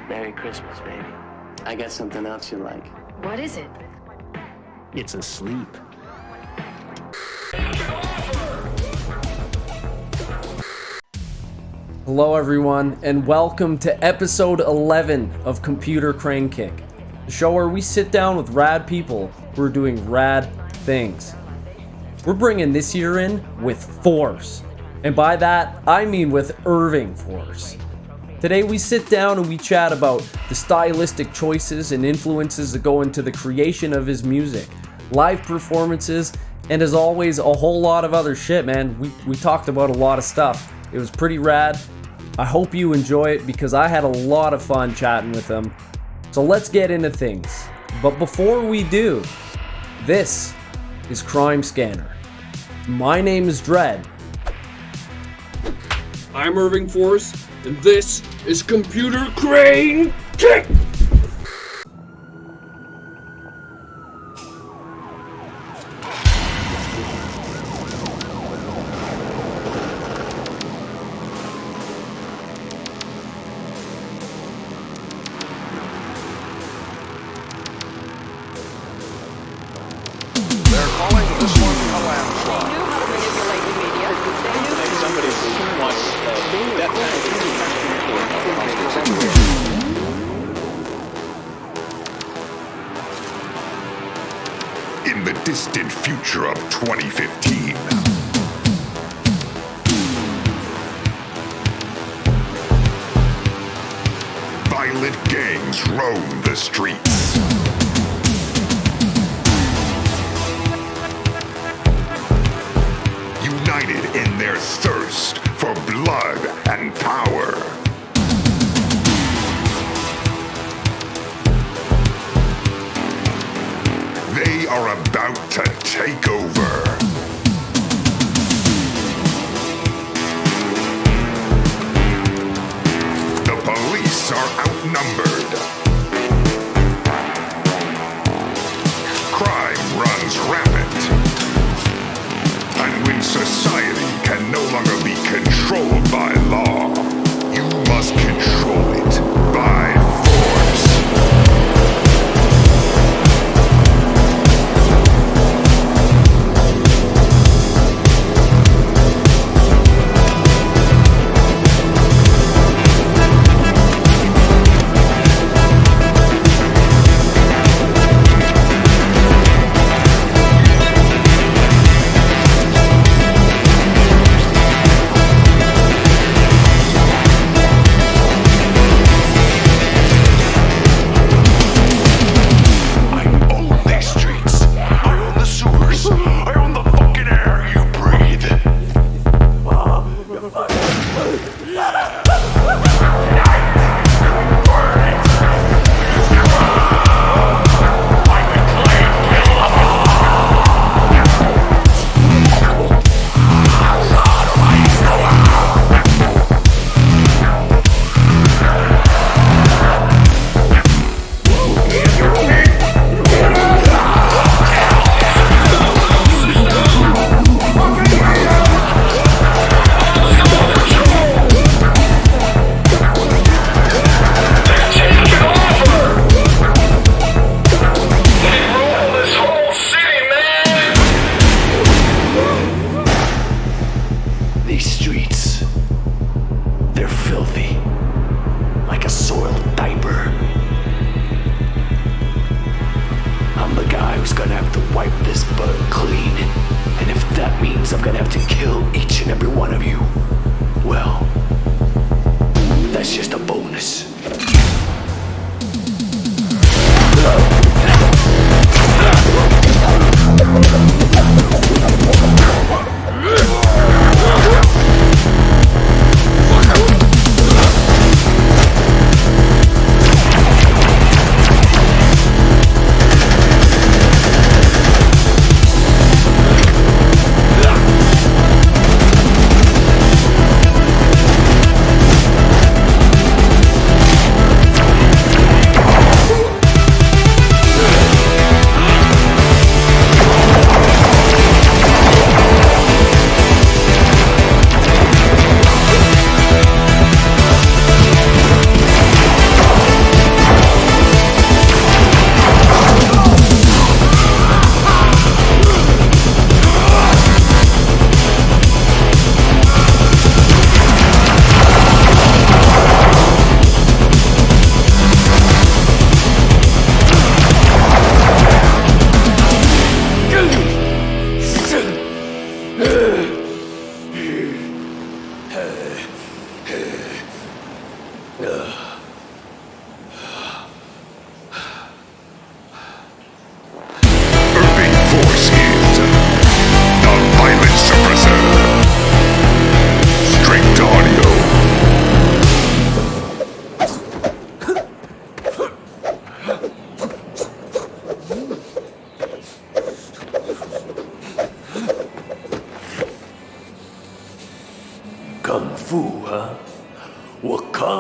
Merry Christmas, baby. I got something else you like. What is it? It's asleep. Hello everyone, and welcome to episode 11 of Computer Crane Kick, the show where we sit down with rad people who are doing rad things. We're bringing this year in with force, and by that, I mean with Irving force. Today we sit down and we chat about the stylistic choices and influences that go into the creation of his music, live performances, and as always, a whole lot of other shit, man. We talked about a lot of stuff. It was pretty rad. I hope you enjoy it because I had a lot of fun chatting with him. So let's get into things. But before we do, this is Crime Scanner. My name is Dread. I'm Irving Force, and this is Computer Crane Kick! In the distant future of 2015, violent gangs roam the streets. United in their thirst for blood and power. They are about to take over. The police are outnumbered. Crime runs rampant. And when society can no longer be controlled by law, you must control it by force.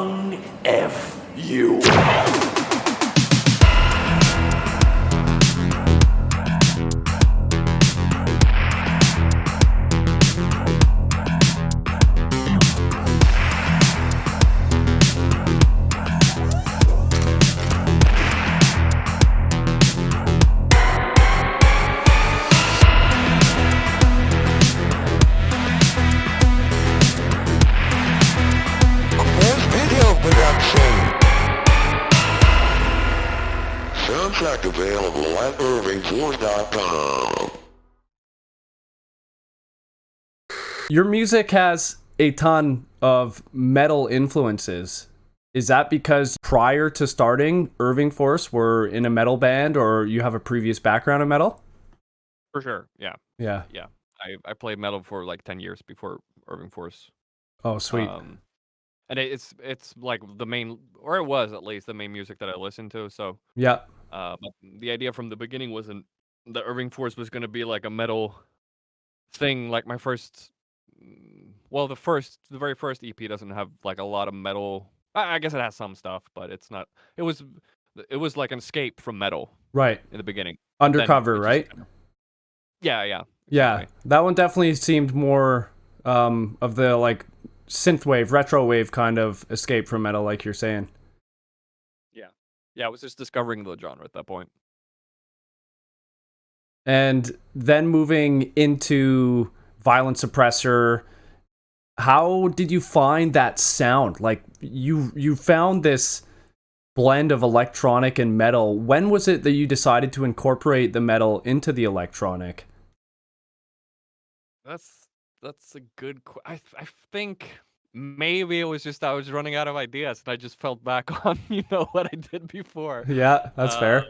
Young F. You. Soundtrack available at irvingforce.com. Your music has a ton of metal influences. Is that because prior to starting Irving Force were in a metal band, or you have a previous background in metal? For sure, yeah. Yeah. I played metal for like 10 years before Irving Force. Oh, sweet. And it's like the main, or it was at least the main music that I listened to. So, Yeah. but the idea from the beginning wasn't that Irving Force was going to be like a metal thing. Like my first, well, the very first EP doesn't have like a lot of metal. I guess it has some stuff, but it's not. It was like an escape from metal Right. in the beginning. Undercover, Then it right? just yeah. Yeah. Exactly. That one definitely seemed more of the like synthwave, retro wave kind of escape from metal, like you're saying. Yeah, I was just discovering the genre at that point. And then moving into Violent Suppressor, how did you find that sound? Like you found this blend of electronic and metal. When was it that you decided to incorporate the metal into the electronic? That's a good. I think maybe it was just I was running out of ideas and I just fell back on what I did before. Yeah, that's fair.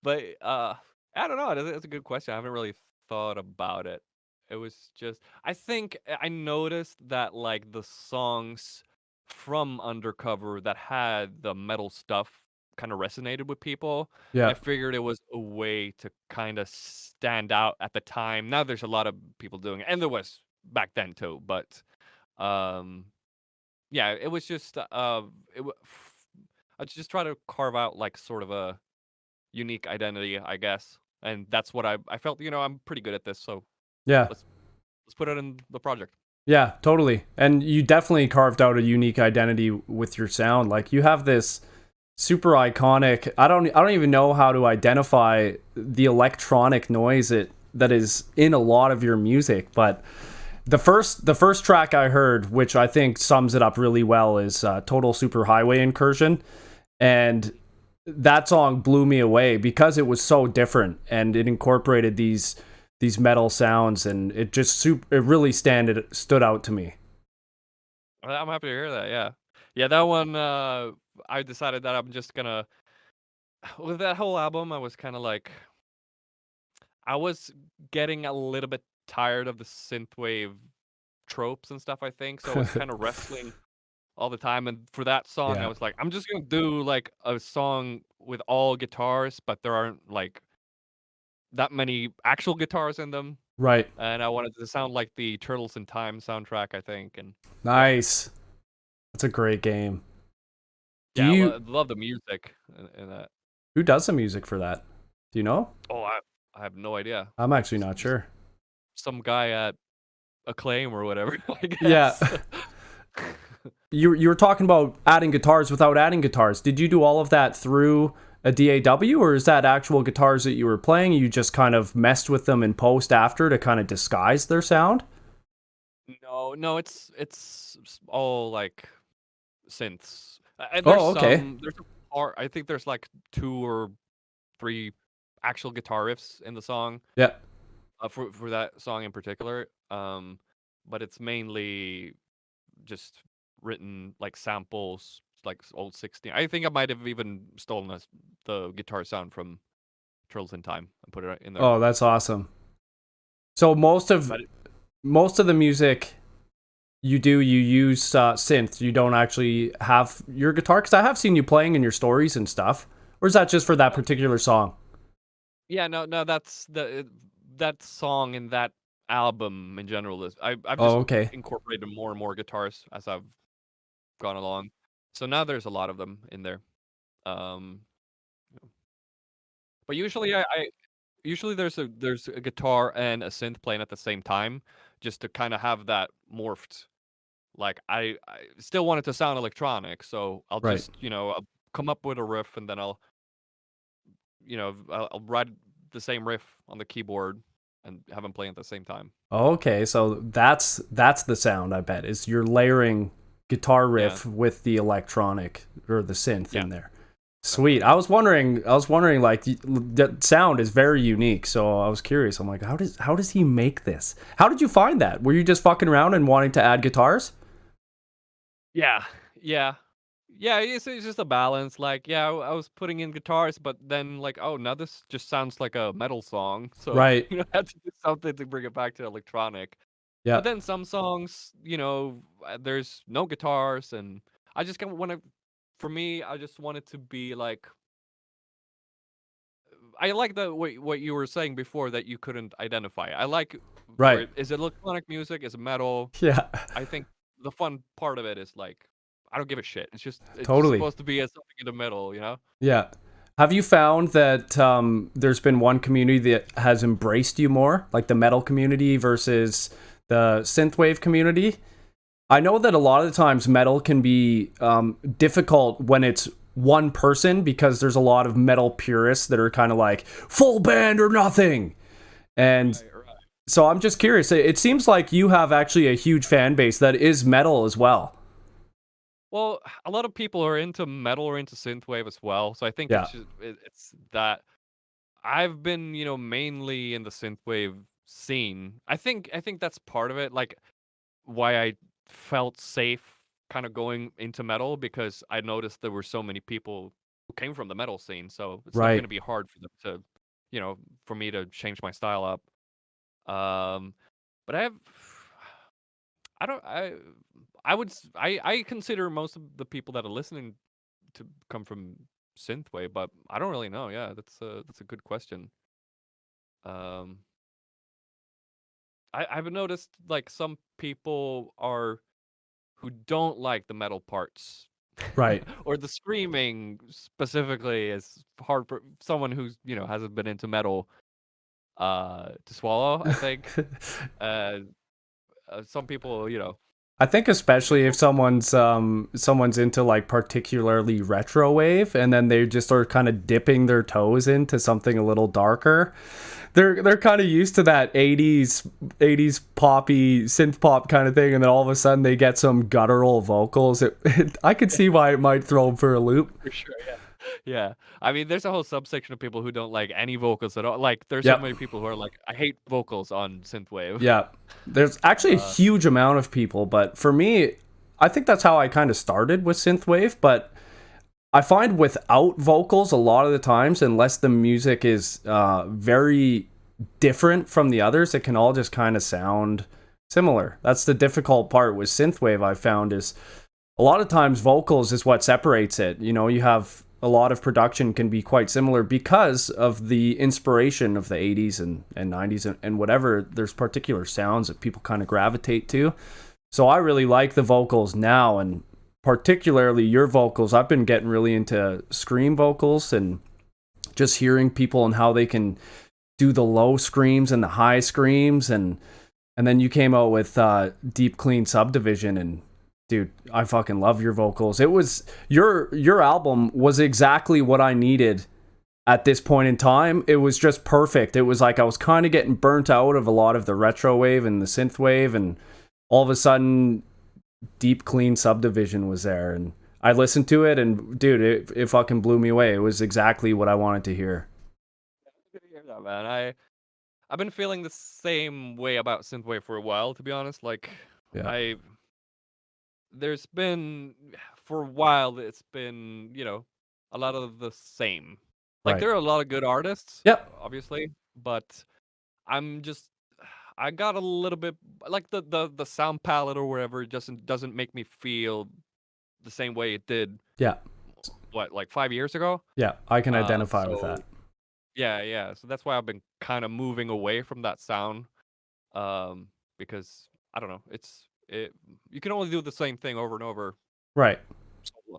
But I don't know. That's a good question. I haven't really thought about it. It was just I think I noticed that like the songs from Undercover that had the metal stuff kind of resonated with people. Yeah. I figured it was a way to kind of stand out at the time. Now there's a lot of people doing it, and there was back then too. But yeah, it was just I just try to carve out like sort of a unique identity, I guess, and that's what I felt. I'm pretty good at this, so Yeah. let's put it in the project. Yeah, totally. And you definitely carved out a unique identity with your sound. Like you have this super iconic, I don't even know how to identify the electronic noise that is in a lot of your music, but the first track I heard, which I think sums it up really well, is Total Superhighway Incursion. And that song blew me away because it was so different and it incorporated these metal sounds, and it just it really stood out to me. I'm happy to hear that. Yeah, that one. I decided that I'm just gonna with that whole album. I was kind of like I was getting a little bit tired of the synthwave tropes and stuff, I think. So I was kind of wrestling all the time. And for that song, Yeah. I was like, I'm just gonna do like a song with all guitars, but there aren't like that many actual guitars in them. Right. And I wanted to sound like the Turtles in Time soundtrack, I think. And Nice. That's a great game. Do yeah, you I love the music in that. Who does the music for that? Do you know? Oh, I have no idea. I'm actually not sure. Some guy at Acclaim or whatever, I guess. Yeah. You were talking about adding guitars without adding guitars. Did you do all of that through a DAW, or is that actual guitars that you were playing and you just kind of messed with them in post after to kind of disguise their sound? No, it's all like synths. And there's okay. There's I think there's like 2 or 3 actual guitar riffs in the song. Yeah. For that song in particular. But it's mainly just written like samples, like old 16. I think I might have even stolen the guitar sound from Turtles in Time and put it in there. Oh, that's awesome. So most of the music you use synth. You don't actually have your guitar, because I have seen you playing in your stories and stuff. Or is that just for that particular song? Yeah, no, that's that song in that album in general is I've just Oh, okay. incorporated more and more guitars as I've gone along. So now there's a lot of them in there. Um, but usually there's a guitar and a synth playing at the same time, just to kind of have that morphed. Like I still want it to sound electronic, so I'll Right. just I'll come up with a riff and then I'll write the same riff on the keyboard and have them playing at the same time. Okay, so that's the sound, I bet, is you're layering guitar Yeah, riff with the electronic or the synth yeah, in there. Sweet. I was wondering like the sound is very unique, so I was curious. I'm like, how does he make this? How did you find that? Were you just fucking around and wanting to add guitars? yeah, yeah. Yeah, it's just a balance. Like, yeah, I was putting in guitars, but then like, oh, now this just sounds like a metal song. So Right. I had to do something to bring it back to electronic. Yeah. But then some songs, there's no guitars, and I just kind of want to. For me, I just want it to be like. I like what you were saying before that you couldn't identify. I like where Right. is it electronic music? Is it metal? Yeah. I think the fun part of it is like I don't give a shit. It's just Totally. supposed to be as something in the middle, you know? Yeah. Have you found that there's been one community that has embraced you more, like the metal community versus the synthwave community? I know that a lot of the times metal can be difficult when it's one person because there's a lot of metal purists that are kind of like full band or nothing. And Right. so I'm just curious. It seems like you have actually a huge fan base that is metal as well. Well, a lot of people are into metal or into synthwave as well. So I think Yeah. it's that I've been, mainly in the synthwave scene. I think that's part of it. Like why I felt safe kind of going into metal because I noticed there were so many people who came from the metal scene, so it's not going Right. to be hard for them to, for me to change my style up. Um, but I don't, I consider most of the people that are listening to come from synthwave, but I don't really know. Yeah, that's a good question. Um, I've noticed like some people are who don't like the metal parts Right. or the screaming specifically is hard for someone who's hasn't been into metal to swallow, I think. uh, some people I think especially if someone's into like particularly retro wave and then they just are kind of dipping their toes into something a little darker. They're kind of used to that 80s poppy synth pop kind of thing, and then all of a sudden they get some guttural vocals. I could see why it might throw them for a loop. for sure, yeah. Yeah, I mean there's a whole subsection of people who don't like any vocals at all. Like there's so Yep. many people who are like, I hate vocals on synthwave. Yeah. There's actually a huge amount of people, but for me, I think that's how I kind of started with synthwave, but I find without vocals a lot of the times, unless the music is very different from the others, it can all just kind of sound similar. That's the difficult part with synthwave, I found, is a lot of times vocals is what separates it. You have a lot of production can be quite similar because of the inspiration of the 80s and 90s and whatever. There's particular sounds that people kind of gravitate to. So I really like the vocals now, and particularly your vocals. I've been getting really into scream vocals and just hearing people and how they can do the low screams and the high screams, and then you came out with Deep Clean Subdivision, and dude, I fucking love your vocals. It was your album was exactly what I needed at this point in time. It was just perfect. It was like I was kind of getting burnt out of a lot of the retro wave and the synth wave, and all of a sudden Deep Clean Subdivision was there, and I listened to it, and dude, it fucking blew me away. It was exactly what I wanted to hear. Good to hear that, man. I've been feeling the same way about synthwave for a while, to be honest. Like Yeah. I there's been for a while it's been, a lot of the same. Like Right. there are a lot of good artists, Yep. obviously, but I'm just I got a little bit like the sound palette or whatever doesn't make me feel the same way it did Yeah. what like 5 years ago. Yeah. I can Uh identify with so that. yeah. So that's why I've been kind of moving away from that sound. Um because I don't know, you can only do the same thing over and over Right.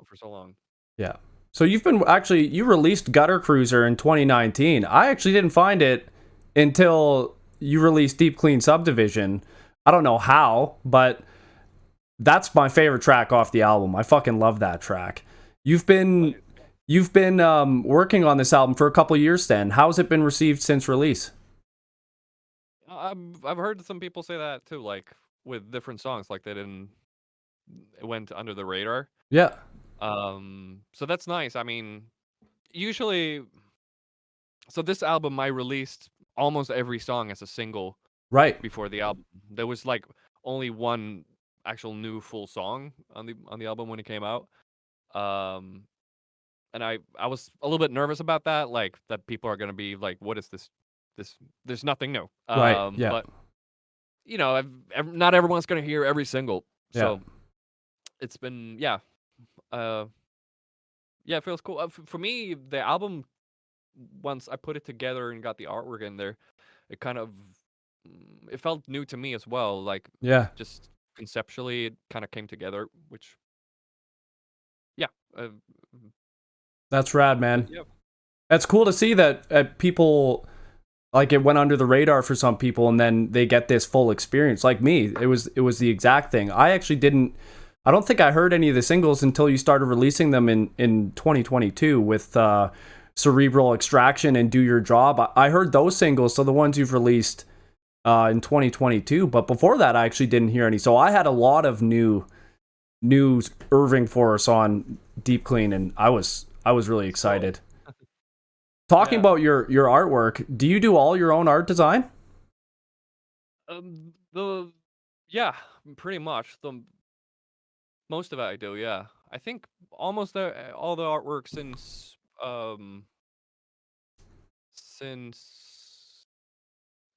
for so long. Yeah. So you released Gutter Cruiser in 2019. I actually didn't find it until you released Deep Clean Subdivision. I don't know how, but that's my favorite track off the album. I fucking love that track. You've been working on this album for a couple years then. How's it been received since release? I've heard some people say that too, like with different songs, like it went under the radar. Yeah. So that's nice. I mean, usually, so this album I released almost every song as a single Right. before the album. There was like only one actual new full song on the album when it came out. And I was a little bit nervous about that, like that people are gonna be like, "What is this? There's nothing new." Right. Yeah. But you know, not everyone's gonna hear every single, Yeah. so it's been yeah, it feels cool. For me, the album, once I put it together and got the artwork in there, it kind of it felt new to me as well. Like Yeah. just conceptually, it kind of came together, which yeah, That's rad, man. yeah. That's cool to see that people, like, it went under the radar for some people and then they get this full experience. Like me, it was the exact thing. I don't think I heard any of the singles until you started releasing them in 2022 with Cerebral Extraction and Do Your Job. I heard those singles, so the ones you've released in 2022, but before that I actually didn't hear any. So I had a lot of new Irving Forrest on Deep Clean, and I was really excited. Talking Yeah. about your artwork, do you do all your own art design? Yeah, pretty much most of it I do. Yeah, I think almost all the artwork since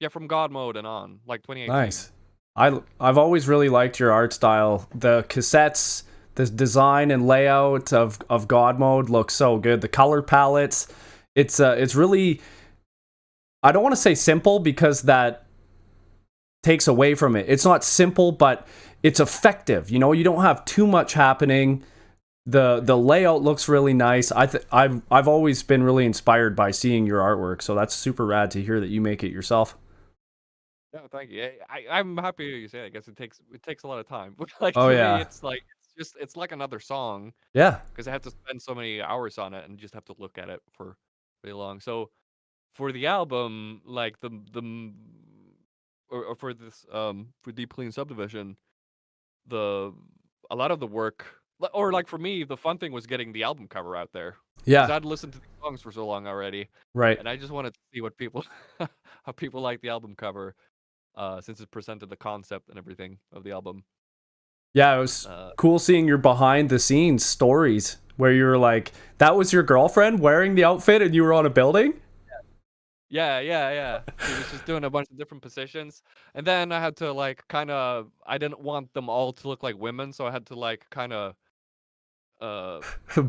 from God Mode and on, like 2018. Nice. I've always really liked your art style. The cassettes, the design and layout of God Mode looks so good. The color palettes, it's really, I don't want to say simple because that takes away from it. It's not simple, but it's effective. You know, you don't have too much happening. The layout looks really nice. I've always been really inspired by seeing your artwork, so that's super rad to hear that you make it yourself. No, thank you. I'm happy you say that. I guess it takes a lot of time. Like Oh, to yeah. me, it's like another song Yeah. because I have to spend so many hours on it and just have to look at it for really long. So for the album, like or for this for Deep Clean Subdivision, a lot of the work, or like for me, the fun thing was getting the album cover out there. 'Cause Yeah. I'd listened to the songs for so long already, Right. and I just wanted to see what people how people like the album cover. Since it presented the concept and everything of the album. Yeah, it was cool seeing your behind the scenes stories where you were like, that was your girlfriend wearing the outfit and you were on a building? Yeah. He was just doing a bunch of different positions, and then I had to like I didn't want them all to look like women, so I had to like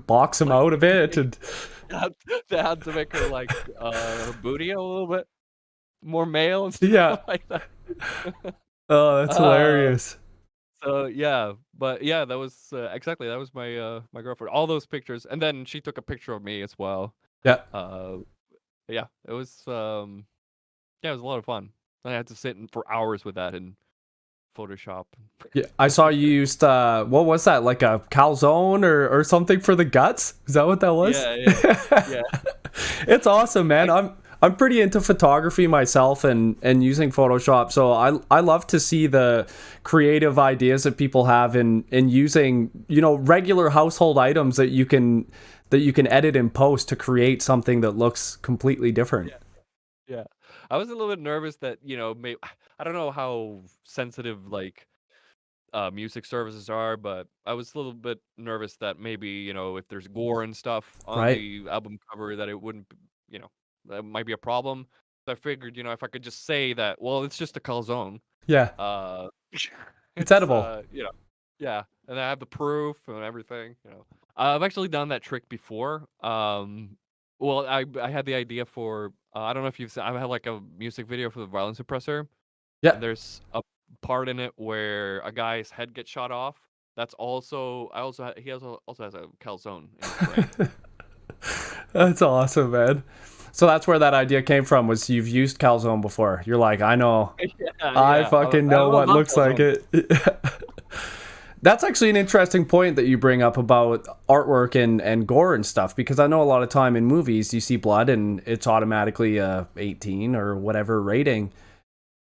Box them out a bit. And they had to make her like her booty a little bit more male and stuff Yeah. like that. Oh, that's hilarious. So yeah, but yeah, that was exactly that was my girlfriend. All those pictures, and then she took a picture of me as well. Yeah. Yeah, it was it was a lot of fun. I had to sit for hours with that in Photoshop. Yeah, I saw you used what was that, like a calzone or something for the guts? Is that what that was? Yeah. It's awesome, man. I'm pretty into photography myself and using Photoshop, so I love to see the creative ideas that people have in using, you know, regular household items that you can edit and post to create something that looks completely different. Yeah. I was a little bit nervous that, you know, maybe I don't know how sensitive like music services are, but I was a little bit nervous that maybe, you know, if there's gore and stuff on Right. the album cover that it wouldn't, you know, that might be a problem. So I figured, you know, if I could just say that, well, it's just a calzone. Yeah. It's edible. You know, yeah, and I have the proof and everything. You know, I've actually done that trick before. Well, I had the idea for I don't know if you've seen. I had like a music video for the Violence Suppressor. Yeah. And there's a part in it where a guy's head gets shot off, That's also he also has a calzone in his brain. That's awesome, man. So that's where that idea came from. Was you've used calzone before? You're like, I know, Yeah, I yeah. fucking know what love looks like calzone. it. That's actually an interesting point that you bring up about artwork and gore and stuff, because I know a lot of time in movies you see blood and it's automatically a 18 or whatever rating.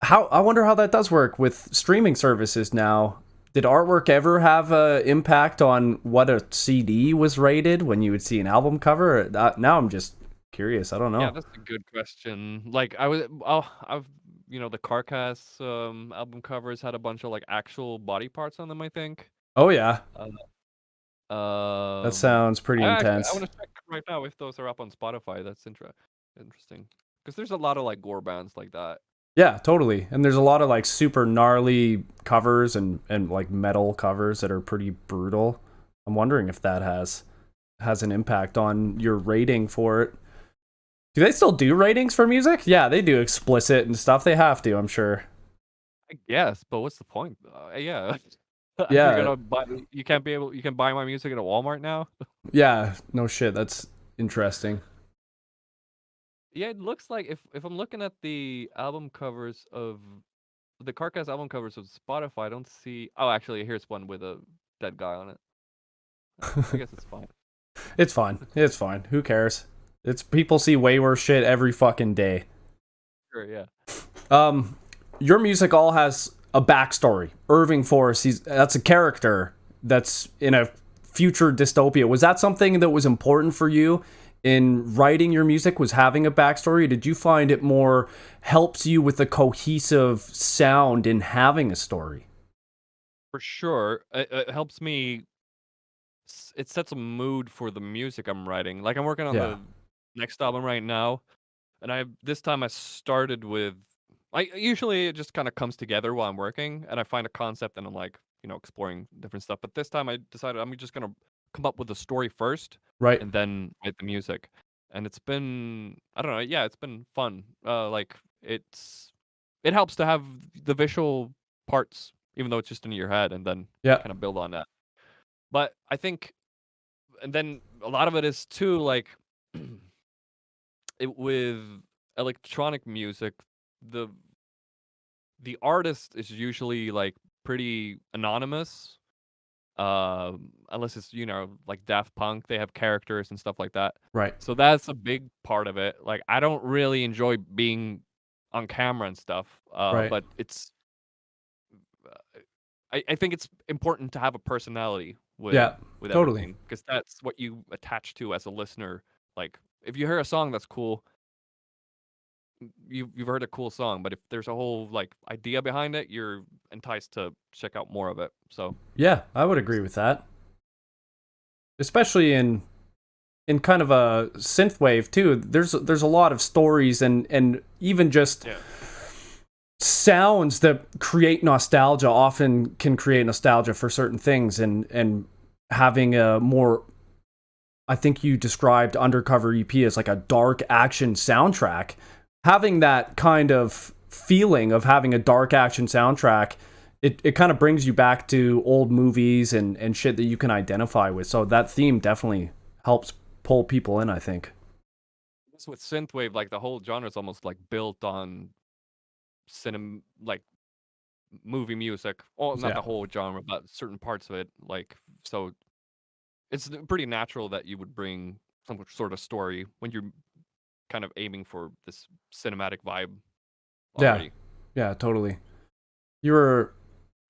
I wonder how that does work with streaming services now. Did artwork ever have a impact on what a CD was rated when you would see an album cover? Now I'm just curious. I don't know. Yeah, that's a good question. Like I've the Carcass album covers had a bunch of like actual body parts on them, I think. Oh yeah, Uh, that sounds pretty I intense. want to check right now if those are up on Spotify. That's interesting. Because there's a lot of like gore bands like that. Yeah, totally. And there's a lot of like super gnarly covers and like metal covers that are pretty brutal. I'm wondering if that has an impact on your rating for it. Do they still do ratings for music? Yeah, they do explicit and stuff. They have to, I'm sure. I guess, but what's the point? Yeah. Yeah. You're gonna buy, you can buy my music at a Walmart now. Yeah, no shit. That's interesting. Yeah, it looks like if I'm looking at the album covers of the Carcass album covers of Spotify, I don't see. Oh, actually, here's one with a dead guy on it. I guess it's fine. It's fine. It's fine. Who cares? It's people see way worse shit every fucking day. Sure, yeah. Your music all has a backstory. Irving Forrest, that's a character that's in a future dystopia. Was that something that was important for you in writing your music, was having a backstory? Did you find it more helps you with a cohesive sound in having a story? For sure, it helps me. It sets a mood for the music I'm writing. Like I'm working on the next album right now, and this time I started with. Usually it just kind of comes together while I'm working, and I find a concept, and I'm like, exploring different stuff. But this time I decided I'm just gonna come up with a story first, Right. and then write the music. And it's been, I don't know, yeah, it's been fun. Like it helps to have the visual parts, even though it's just in your head, and then Yeah. kind of build on that. But I think, and then a lot of it is too like with electronic music, the artist is usually like pretty anonymous, unless it's like Daft Punk. They have characters and stuff like that, Right. so that's a big part of it. Like I don't really enjoy being on camera and stuff, Right. but it's I think it's important to have a personality with totally. because that's what you attach to as a listener. Like if you hear a song that's cool, you've heard a cool song, but if there's a whole like idea behind it, you're enticed to check out more of it. So Yeah, I would agree with that. Especially in kind of a synthwave too. There's a lot of stories and even just sounds that create nostalgia often can create nostalgia for certain things, and having a more, I think you described Undercover EP as like a dark action soundtrack. Having that kind of feeling of having a dark action soundtrack, it kind of brings you back to old movies and shit that you can identify with. So that theme definitely helps pull people in, I think. with synthwave, like the whole genre is almost like built on like movie music. Well, not the whole genre, but certain parts of it. Like, so it's pretty natural that you would bring some sort of story when you're kind of aiming for this cinematic vibe already. Yeah, totally. You were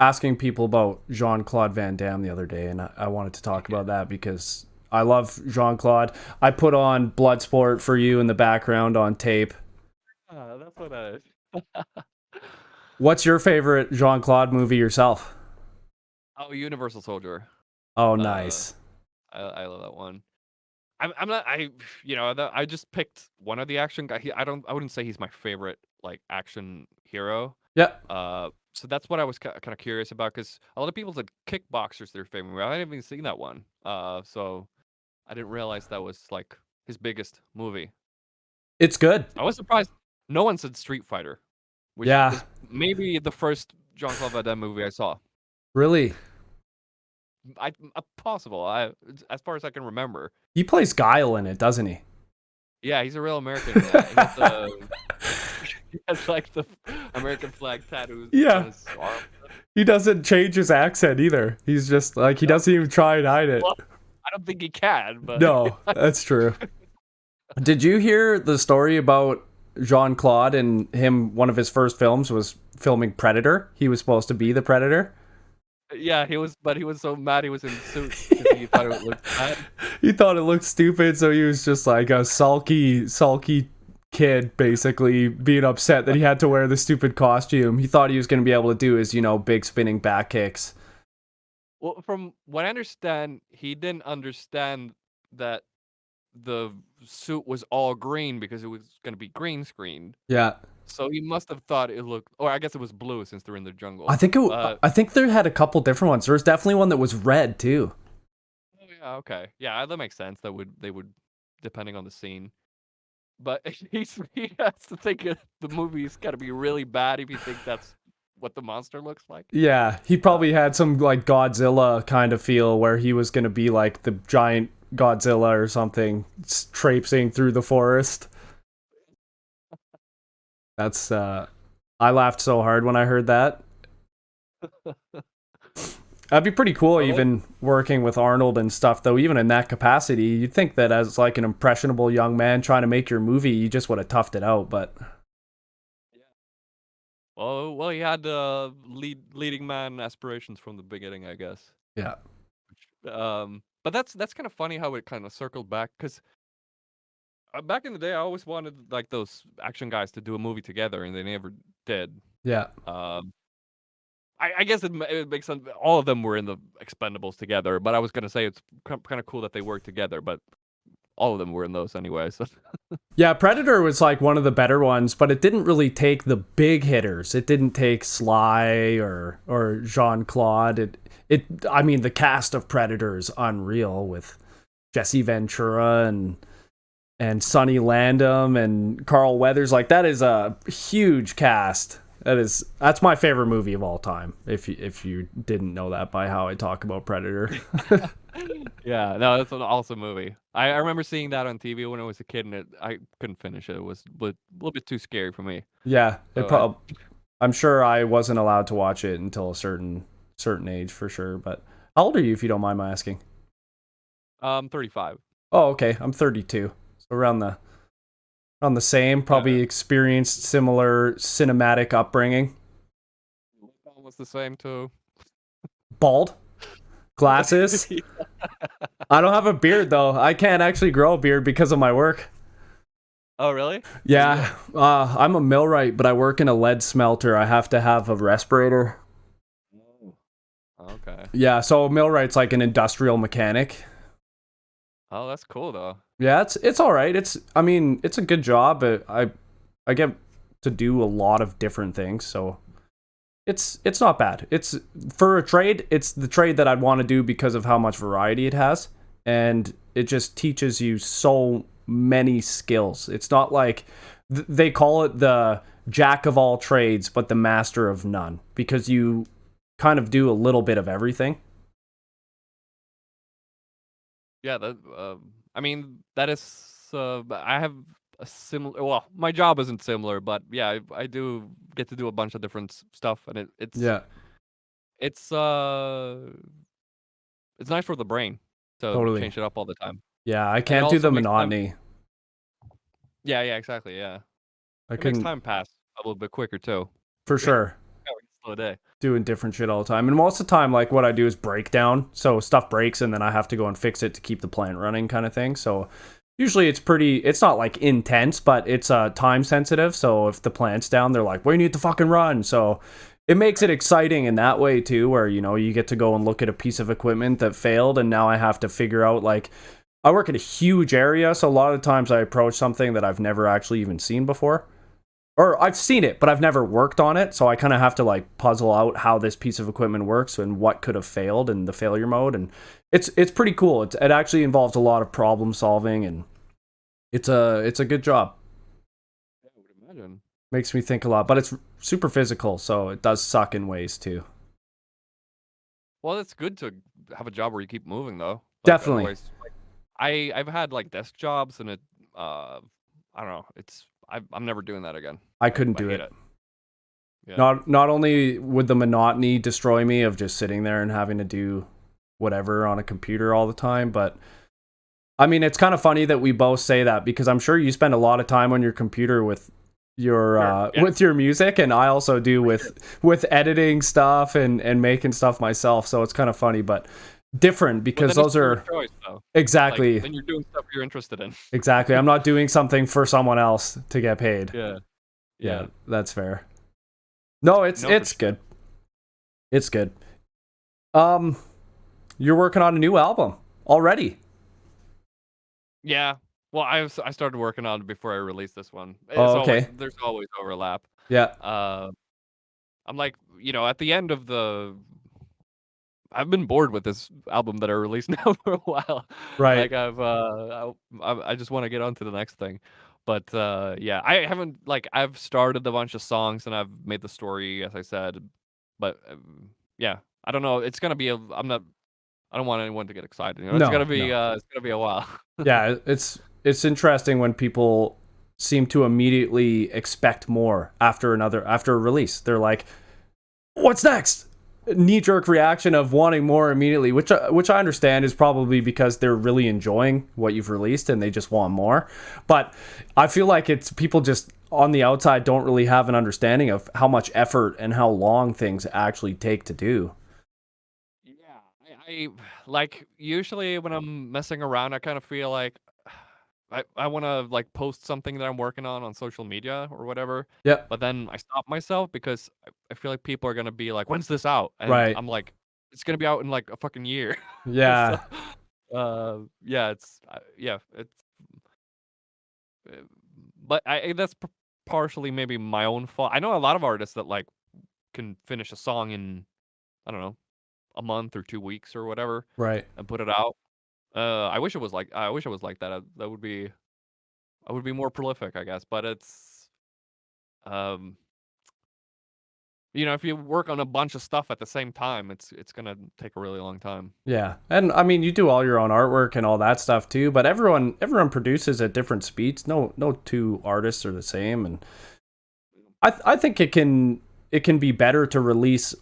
asking people about Jean-Claude Van Damme the other day, and I wanted to talk about that because I love Jean-Claude. I put on Bloodsport for you in the background on tape. That's what that is. What's your favorite Jean-Claude movie yourself? Oh, Universal Soldier. Oh, nice. I love that one. I'm not. I just picked one of the action guy. I wouldn't say he's my favorite like action hero. Yeah. So that's what I was kind of curious about, because a lot of people said Kickboxer's their favorite movie. I haven't even seen that one. So I didn't realize that was like his biggest movie. It's good. I was surprised no one said Street Fighter, which is maybe the first Jean-Claude Van Damme movie I saw. Really? possible. As far as I can remember. He plays Guile in it, doesn't he? Yeah, he's a real American. He has like the American flag tattoos Yeah. on his arm. He doesn't change his accent either. He's just like, he doesn't even try and hide it. Well, I don't think he can, but No, that's true. Did you hear the story about Jean-Claude and him? One of his first films was filming Predator. He was supposed to be the Predator. yeah, he was so mad he was in suit because he thought it looked bad. He thought it looked stupid, so he was just like a sulky kid, basically being upset that he had to wear the stupid costume. He thought he was going to be able to do his, big spinning back kicks. Well, from what I understand, he didn't understand that the suit was all green because it was going to be green screened. Yeah. So he must have thought it looked, or I guess it was blue since they're in the jungle. I think there had a couple different ones. There was definitely one that was red too. Oh yeah, okay, yeah, that makes sense. They would, depending on the scene. But he has to think the movie's got to be really bad if you think that's what the monster looks like. Yeah, he probably had some like Godzilla kind of feel where he was going to be like the giant Godzilla or something traipsing through the forest. That's I laughed so hard when I heard that. That'd be pretty cool, even working with Arnold and stuff, though. Even in that capacity, you'd think that as like an impressionable young man trying to make your movie, you just would have toughed it out. But well, he had leading man aspirations from the beginning, I guess. yeah, But that's kind of funny how it kind of circled back because back in the day, I always wanted like those action guys to do a movie together, and they never did. yeah, I guess it makes sense. All of them were in the Expendables together, but I was gonna say it's kind of cool that they worked together, but all of them were in those anyway. So yeah. Predator was like one of the better ones, but it didn't really take the big hitters. It didn't take Sly or Jean-Claude. I mean, the cast of Predator is unreal with Jesse Ventura and Sonny Landham and Carl Weathers. Like, that is a huge cast. That's my favorite movie of all time. If you didn't know that by how I talk about Predator. yeah, no, that's an awesome movie. I remember seeing that on TV when I was a kid, and I couldn't finish it. It was a little bit too scary for me. Yeah, I'm sure I wasn't allowed to watch it until a certain age for sure. But how old are you, if you don't mind my asking? 35. Oh, okay. I'm 32. So around the same, probably experienced similar cinematic upbringing. Almost the same too. Bald, glasses. I don't have a beard though. I can't actually grow a beard because of my work. Oh, really? Yeah, I'm a millwright, but I work in a lead smelter. I have to have a respirator. Okay. Yeah, so millwright's like an industrial mechanic. Oh, that's cool though. Yeah, it's all right. It's a good job. But I get to do a lot of different things, so it's not bad. It's for a trade. It's the trade that I'd want to do because of how much variety it has, and it just teaches you so many skills. It's not like they call it the jack of all trades, but the master of none, because you kind of do a little bit of everything. Yeah, that is. I have a similar. Well, my job isn't similar, but yeah, I do get to do a bunch of different stuff, and it's it's nice for the brain to Totally. change it up all the time. Yeah, I can't do also the makes time- monotony. Yeah, exactly. Yeah, I it makes couldn't, time pass a little bit quicker too. for sure. Slow day. Doing different shit all the time, and most of the time, like, what I do is breakdown, so stuff breaks and then I have to go and fix it to keep the plant running, kind of thing. So usually it's not like intense, but it's time sensitive, so if the plant's down, they're like, we need to fucking run. So it makes it exciting in that way too, where you get to go and look at a piece of equipment that failed, and now I have to figure out, like, I work in a huge area, so a lot of times I approach something that I've never actually even seen before. Or I've seen it, but I've never worked on it, so I kind of have to like puzzle out how this piece of equipment works and what could have failed in the failure mode, and it's pretty cool. It actually involves a lot of problem solving, and it's a good job. Yeah, I would imagine. Makes me think a lot, but it's super physical, so it does suck in ways too. Well, it's good to have a job where you keep moving though. Like, Definitely. otherwise, like, I've had like desk jobs and it I don't know. I'm never doing that again. I couldn't do hate it. Yeah. Not only would the monotony destroy me of just sitting there and having to do whatever on a computer all the time, but I mean, it's kind of funny that we both say that because I'm sure you spend a lot of time on your computer with your with your music, and I also do with editing stuff and making stuff myself. So it's kind of funny, but different because then those it's your are choice, though. exactly Like, then you're doing stuff you're interested in. exactly. I'm not doing something for someone else to get paid. Yeah. That's fair. No, it's good. It's good. You're working on a new album already. Yeah. Well, I started working on it before I released this one. Oh, okay. There's always overlap. Yeah. I'm like, at the end of I've been bored with this album that I released now for a while. Right. Like I just want to get on to the next thing. But yeah, I haven't I've started a bunch of songs and I've made the story, as I said. But yeah, I don't know. It's gonna be I don't want anyone to get excited. It's No, gonna be it's gonna be a while. Yeah, it's interesting when people seem to immediately expect more after a release. They're like, "What's next?" Knee-jerk reaction of wanting more immediately, which I understand is probably because they're really enjoying what you've released and they just want more. But I feel like it's people just on the outside don't really have an understanding of how much effort and how long things actually take to do. I like usually when I'm messing around, I kind of feel like I want to post something that I'm working on social media or whatever. Yeah. But then I stop myself because I feel like people are gonna be like, "When's this out?" And Right. I'm like, "It's gonna be out in like a fucking year." Yeah. Yeah, it's but that's partially maybe my own fault. I know a lot of artists that can finish a song in, I don't know, a month or 2 weeks or whatever Right. and put it out. I wish it was like that. That would be I would be more prolific, I guess. But it's if you work on a bunch of stuff at the same time, it's gonna take a really long time. Yeah. And I mean, you do all your own artwork and all that stuff too, but everyone produces at different speeds. No two artists are the same, and I think it can be better to release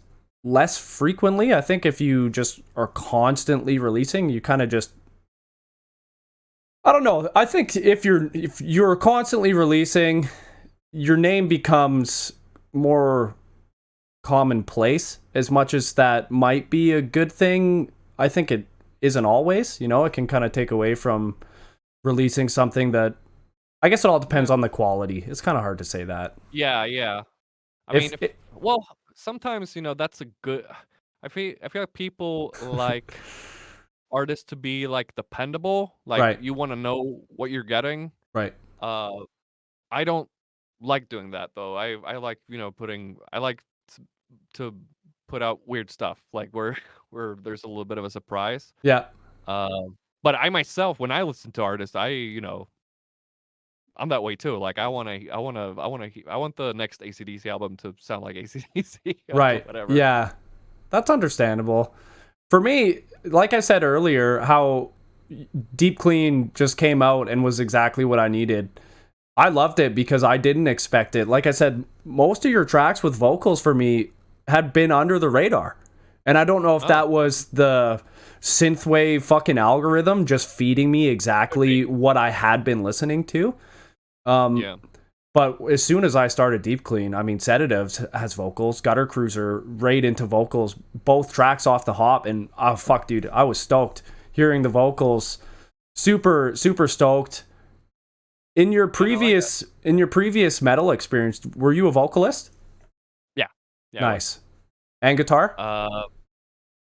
less frequently. I think if you just are constantly releasing, you kind of just I don't know. I think if you're constantly releasing, your name becomes more commonplace. As much as that might be a good thing, I think it isn't always. It can kind of take away from releasing something that I guess it all depends on the quality. It's kind of hard to say that. Yeah. I mean, well, sometimes that's a good. I feel like people like artists to be dependable. Right. You want to know what you're getting. Right. I don't like doing that though. I like I like to put out weird stuff where there's a little bit of a surprise. Yeah. But I myself, when I listen to artists, I'm that way too. I want the next AC/DC album to sound like AC/DC. Right. Whatever. Yeah. That's understandable. For me, like I said earlier, how Deep Clean just came out and was exactly what I needed. I loved it because I didn't expect it. Like I said, most of your tracks with vocals for me had been under the radar. And I don't know if that was the synthwave fucking algorithm just feeding me exactly what I had been listening to. Yeah. But as soon as I started Deep Clean, I mean, Sedatives has vocals, Gutter Cruiser right into vocals, both tracks off the hop, and oh fuck, dude, I was stoked hearing the vocals. Super, super stoked. In your previous metal experience, were you a vocalist? Yeah. Nice. And guitar?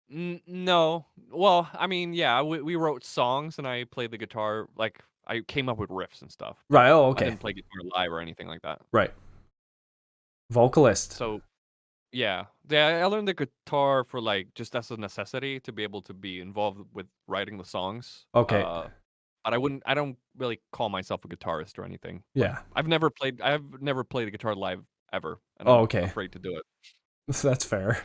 No. Well, I mean, yeah, we wrote songs and I played the guitar. I came up with riffs and stuff. Right. Oh, okay. I didn't play guitar live or anything like that. Right. Vocalist. So, yeah. I learned the guitar for just as a necessity to be able to be involved with writing the songs. Okay. But I don't really call myself a guitarist or anything. Yeah. I've never played the guitar live ever. And Oh, I'm okay. afraid to do it. That's fair.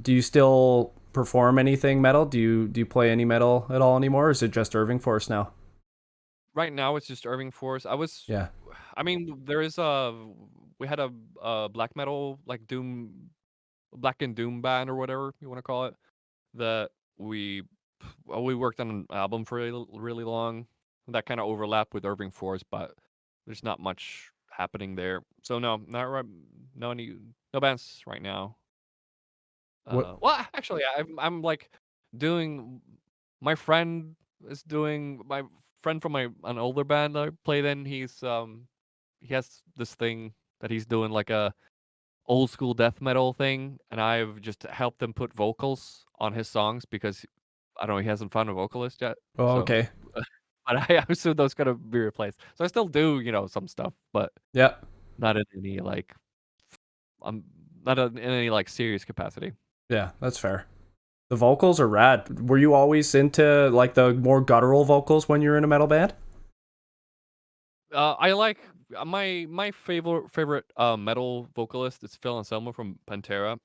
Do you still perform anything metal? Do you play any metal at all anymore, or is it just Irving Force now? Right now, it's just Irving Force. Yeah. I mean, we had a black metal like doom, black and doom band or whatever you want to call it. That we worked on an album for really long. That kind of overlapped with Irving Force, but there's not much happening there. So no, not right. No bands right now. What? Well, actually, I'm like doing. My friend is doing my friend from an older band I played in. He has this thing that he's doing like a old school death metal thing, and I've just helped him put vocals on his songs because I don't know, he hasn't found a vocalist yet. Oh, So, okay. but I assume those gonna be replaced. So I still do some stuff, but Yeah. not in any like I'm not in any like serious capacity. Yeah, that's fair. The vocals are rad. Were you always into like the more guttural vocals when you were in a metal band? I like my favorite metal vocalist is Phil Anselmo from Pantera.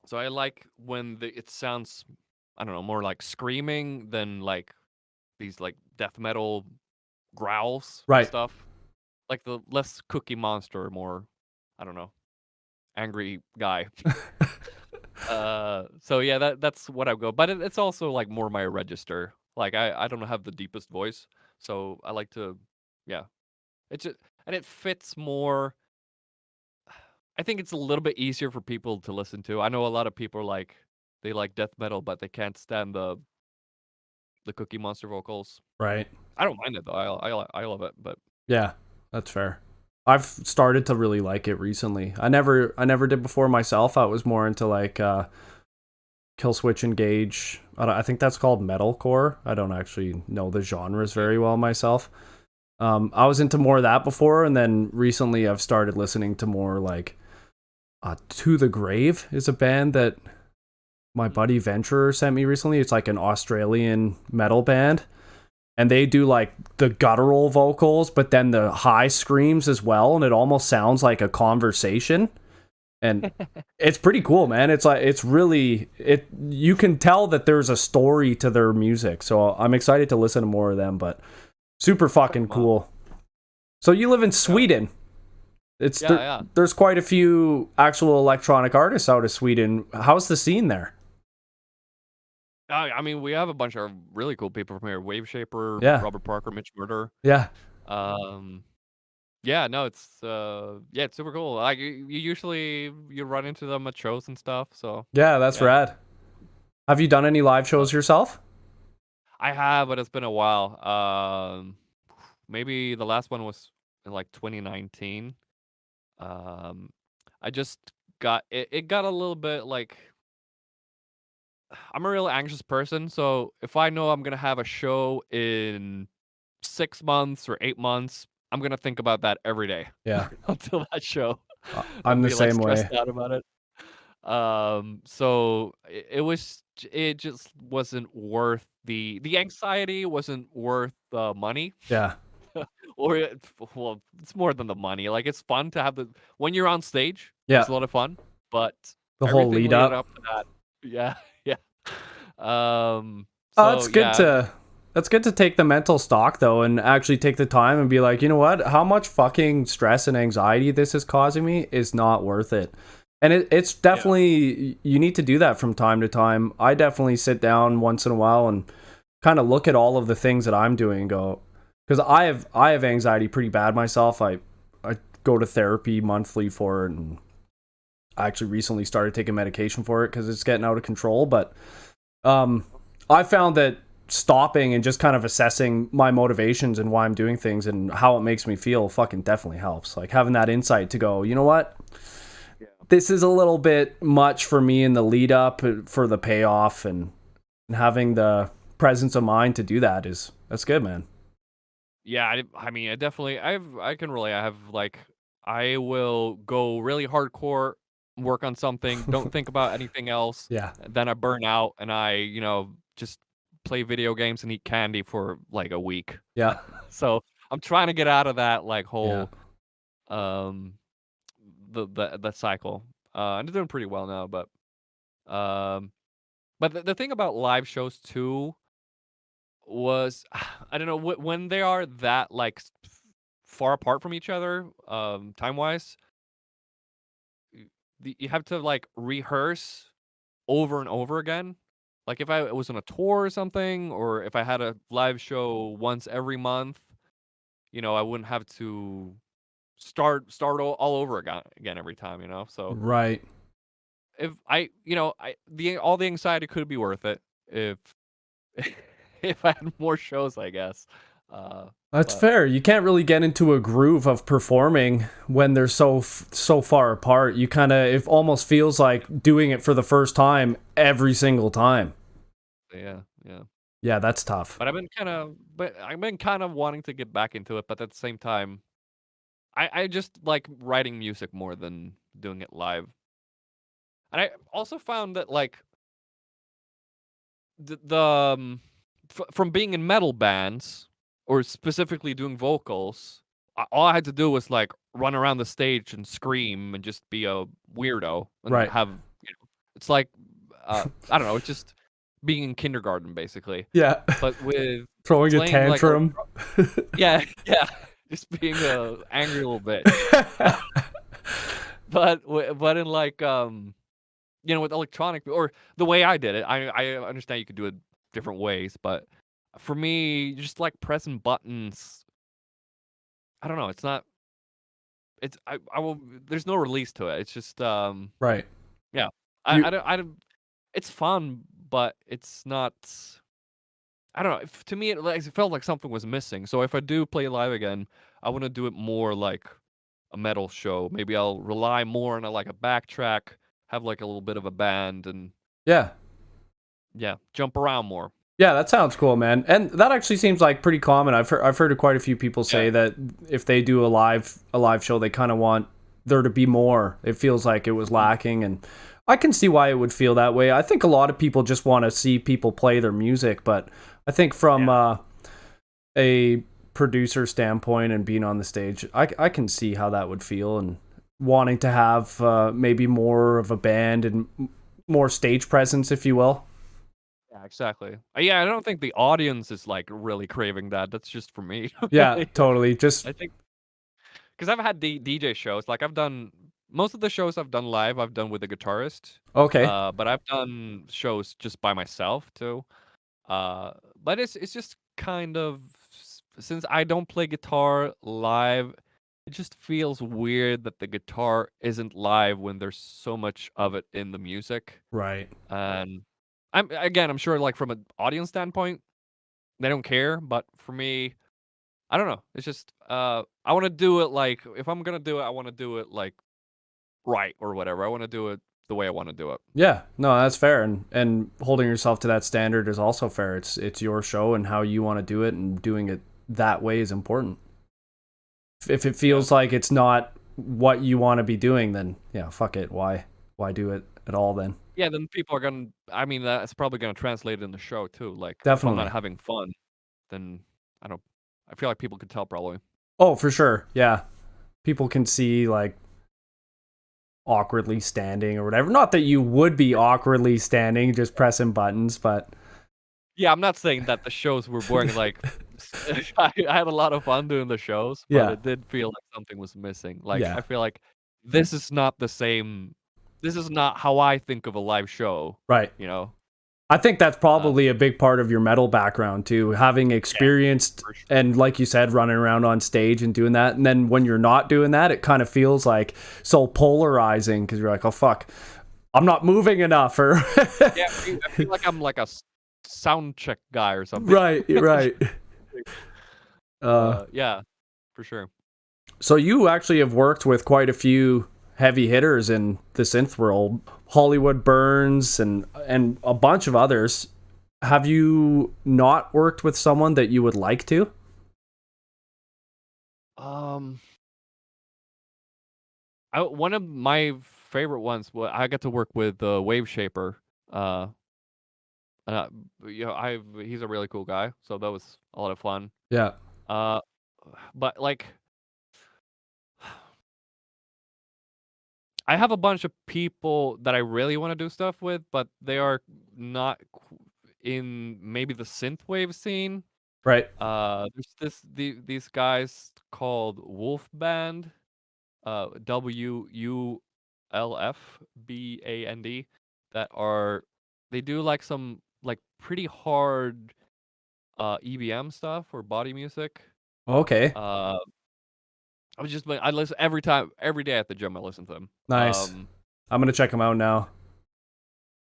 So I like when it sounds, I don't know, more like screaming than like these like death metal growls and Right. stuff. Like the less Cookie Monster, more, I don't know, angry guy. So yeah, that's what I go. But it's also like more my register. Like I don't have the deepest voice, so I like to, yeah. It just and it fits more. I think it's a little bit easier for people to listen to. I know a lot of people they like death metal, but they can't stand the Cookie Monster vocals. Right. I don't mind it though. I love it, but Yeah, that's fair. I've started to really like it recently. I never did before myself. I was more into like Killswitch Engage. I think that's called metalcore. I don't actually know the genres very well myself. I was into more of that before, and then recently I've started listening to more like To the Grave is a band that my buddy Venturer sent me recently. It's like an Australian metal band. And they do like the guttural vocals, but then the high screams as well, and it almost sounds like a conversation. And it's pretty cool, man. It's like you can tell that there's a story to their music. So I'm excited to listen to more of them, but super fucking cool. So you live in Sweden. There's quite a few actual electronic artists out of Sweden. How's the scene there? I mean, we have a bunch of really cool people from here. Wave Shaper, Yeah. Robert Parker, Mitch Murder. Yeah. Yeah, no, it's super cool. Like you run into them at shows and stuff. So Yeah, that's rad. Have you done any live shows yourself? I have, but it's been a while. Maybe the last one was in like 2019. I just got it got a little bit like I'm a real anxious person, so if I know I'm gonna have a show in 6 months or 8 months, I'm gonna think about that every day Yeah. until that show. I'm I'll the be, same way. stressed out about it. So it just wasn't worth the anxiety wasn't worth the money. Yeah. Well, it's more than the money. Like it's fun to have when you're on stage. Yeah. It's a lot of fun, but The whole everything lead leading up. to that. Yeah, yeah. That's So, good yeah. that's good to take the mental stock though, and actually take the time and be like, you know what, how much fucking stress and anxiety this is causing me is not worth it. And it's definitely, you need to do that from time to time. I definitely sit down once in a while and kind of look at all of the things that I'm doing and go, because I have anxiety pretty bad myself. I go to therapy monthly for it, and I actually recently started taking medication for it because it's getting out of control. But I found that stopping and just kind of assessing my motivations and why I'm doing things and how it makes me feel fucking definitely helps. Like having that insight to go, you know what? This is a little bit much for me in the lead up for the payoff, and having the presence of mind to do that's good, man. Yeah, I mean, I can relate. I will go really hardcore, work on something, don't think about anything else. Yeah. Then I burn out and I, just play video games and eat candy for like a week. Yeah. So I'm trying to get out of that like whole the cycle. And I'm doing pretty well now, but Um, but the thing about live shows too was I don't know when they are that like far apart from each other, time wise, you have to like rehearse over and over again. Like if I was on a tour or something, or if I had a live show once every month, I wouldn't have to start all over again every time. So Right. if all the anxiety could be worth it if if I had more shows, I guess. That's But fair. You can't really get into a groove of performing when they're so far apart. You kind of it almost feels like doing it for the first time every single time. yeah, yeah. Yeah, that's tough. But I've been kind of wanting to get back into it, but at the same time, I just like writing music more than doing it live. And I also found that like from being in metal bands or specifically doing vocals, all I had to do was like run around the stage and scream and just be a weirdo and Right. have it's like I don't know, it's just being in kindergarten basically. Yeah. But with Throwing a playing like tantrum. yeah, yeah, just being a angry little bit. But in like with electronic or the way I did it, I understand you could do it different ways, but for me, just like pressing buttons, I don't know. It's not. It's I will. There's no release to it. It's just Right. yeah. You- I don't. It's fun, but it's not. I don't know. To me, it felt like something was missing. So if I do play live again, I want to do it more like a metal show. Maybe I'll rely more on a backtrack, have like a little bit of a band, and Yeah. jump around more. Yeah, that sounds cool, man. And that actually seems like pretty common. I've heard of quite a few people say that if they do a live show, they kind of want there to be more. It feels like it was lacking, and I can see why it would feel that way. I think a lot of people just want to see people play their music, but I think from a producer standpoint and being on the stage, I can see how that would feel, and wanting to have maybe more of a band and more stage presence, if you will. Yeah, exactly. Yeah, I don't think the audience is like really craving that. That's just for me. Yeah, totally. Just I think because I've had DJ shows. Like I've done most of the shows I've done live. I've done with a guitarist. okay. But I've done shows just by myself too. But it's just kind of since I don't play guitar live, it just feels weird that the guitar isn't live when there's so much of it in the music. Right. And I'm sure like from an audience standpoint, they don't care, but for me, I don't know. It's just I want to do it like if I'm gonna do it, I want to do it like right or whatever. I want to do it the way I want to do it. Yeah, no, that's fair, and holding yourself to that standard is also fair. It's your show, and how you want to do it, and doing it that way is important. If it feels like it's not what you want to be doing, then yeah, fuck it. Why do it at all then? Yeah, then people are gonna. I mean, that's probably gonna translate in the show too. Like, if I'm Definitely. not having fun, then I don't. I feel like people could tell probably. Oh, for sure. Yeah, people can see like awkwardly standing or whatever. Not that you would be awkwardly standing, just pressing buttons, but Yeah, I'm not saying that the shows were boring. Like, I had a lot of fun doing the shows, but Yeah. it did feel like something was missing. Like, Yeah. I feel like this is not the same. This is not how I think of a live show. right. You know. I think that's probably a big part of your metal background too, having experienced for sure. and like you said, running around on stage and doing that. And then when you're not doing that, it kind of feels like so polarizing because you're like, oh fuck, I'm not moving enough, or Yeah, I feel like I'm like a sound check guy or something. right. Yeah, for sure. So you actually have worked with quite a few heavy hitters in the synth world, Hollywood Burns and a bunch of others. Have you not worked with someone that you would like to? One of my favorite ones. I got to work with Wave Shaper. He's a really cool guy, so that was a lot of fun. Yeah. But like, I have a bunch of people that I really want to do stuff with, but they are not in maybe the synthwave scene. Right. These guys called Wolf Band, WULFBAND, that are they do like some like pretty hard EBM stuff or body music. Okay. I listen every day at the gym. I listen to them. Nice. I'm gonna check them out now.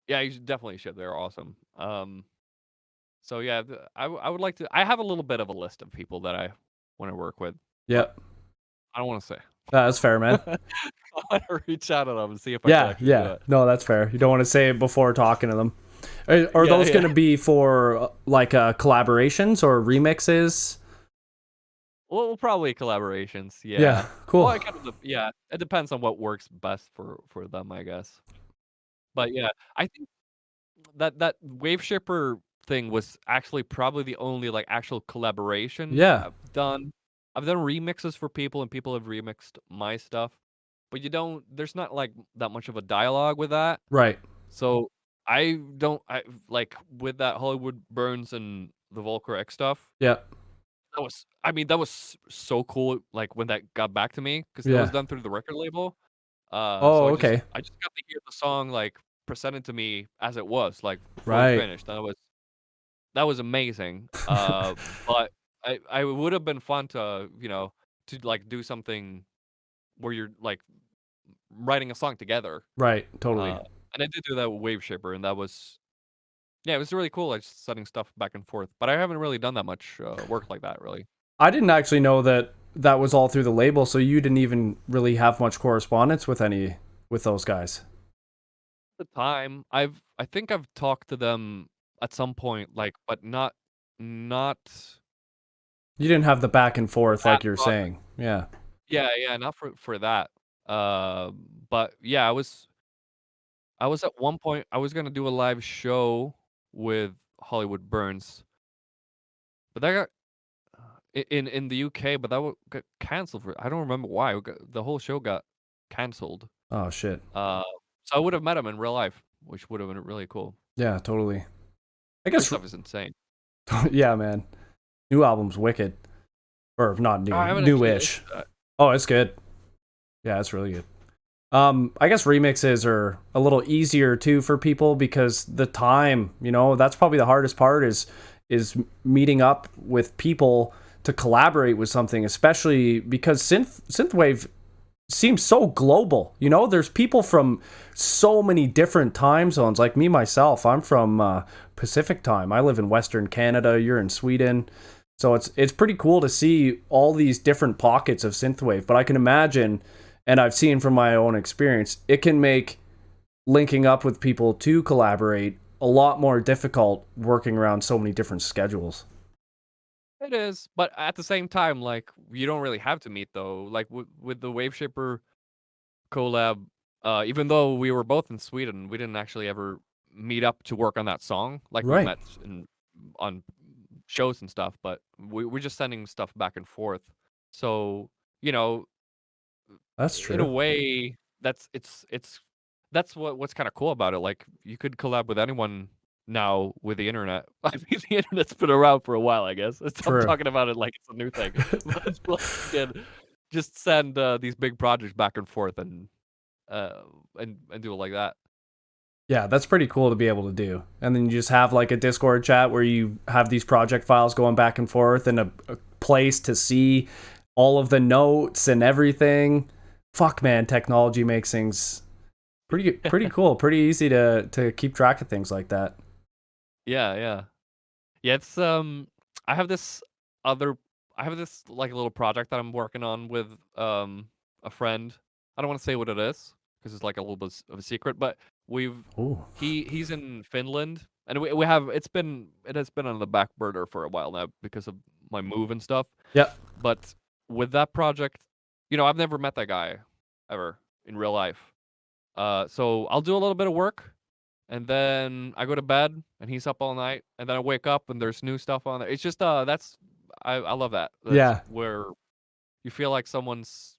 Yeah, you definitely should. They're awesome. So yeah, I would like to. I have a little bit of a list of people that I want to work with. Yep. I don't want to say. That's fair, man. I want to reach out to them and see if I can actually do it. No, that's fair. You don't want to say it before talking to them. Are those going to be for like collaborations or remixes? Well, probably collaborations. Yeah. Yeah, cool. Well, it depends on what works best for them, I guess. But yeah, I think that Wave Shipper thing was actually probably the only like actual collaboration I've done. I've done remixes for people and people have remixed my stuff, but there's not like that much of a dialogue with that. Right. So I like with that Hollywood Burns and the Volker X stuff. Yeah. That was so cool. Like when that got back to me because it was done through the record label. Okay. I just got to hear the song like presented to me as it was, like right. finished. That was amazing. But I would have been fun to to like do something where you're like writing a song together. Right. Totally. And I did do that with Wave Shaper, and that was it was really cool. Like setting stuff back and forth, but I haven't really done that much work like that really. I didn't actually know that was all through the label, so you didn't even really have much correspondence with those guys. At the time, I think I've talked to them at some point, like, but not. You didn't have the back and forth like you're saying. Yeah. Yeah, not for that. But yeah, I was at one point I was gonna do a live show with Hollywood Burns, but that got in the UK, but that got canceled I don't remember why. The whole show got canceled. Oh shit. So I would have met him in real life, which would have been really cool. Yeah, totally. I guess stuff is insane. Yeah, man. New album's wicked. Or not new, I newish. Oh, it's good. Yeah, it's really good. I guess remixes are a little easier too for people because the time, that's probably the hardest part is meeting up with people to collaborate with something, especially because synthwave seems so global. There's people from so many different time zones. Like me myself, I'm from Pacific time. I live in Western Canada. You're in Sweden. So it's pretty cool to see all these different pockets of synthwave. But I can imagine, and I've seen from my own experience, it can make linking up with people to collaborate a lot more difficult working around so many different schedules. It is, but at the same time, like you don't really have to meet though. Like with the Wave Shipper collab, even though we were both in Sweden, we didn't actually ever meet up to work on that song. Like we met on shows and stuff, but we're just sending stuff back and forth. So that's true. In a way, that's what's kind of cool about it. Like you could collab with anyone now with the internet. I mean, the internet's been around for a while, I guess. I'm talking about it like it's a new thing. But you can just send these big projects back and forth and do it like that. Yeah, that's pretty cool to be able to do. And then you just have like a Discord chat where you have these project files going back and forth and a place to see all of the notes and everything. Fuck, man, technology makes things pretty cool, pretty easy to keep track of things like that. Yeah. It's I have this like a little project that I'm working on with a friend. I don't want to say what it is because it's like a little bit of a secret, but he's in Finland and we have it has been on the back burner for a while now because of my move and stuff. Yeah. But with that project, I've never met that guy ever in real life. So I'll do a little bit of work and then I go to bed and he's up all night and then I wake up and there's new stuff on there. It's just I love that. That's where you feel like someone's,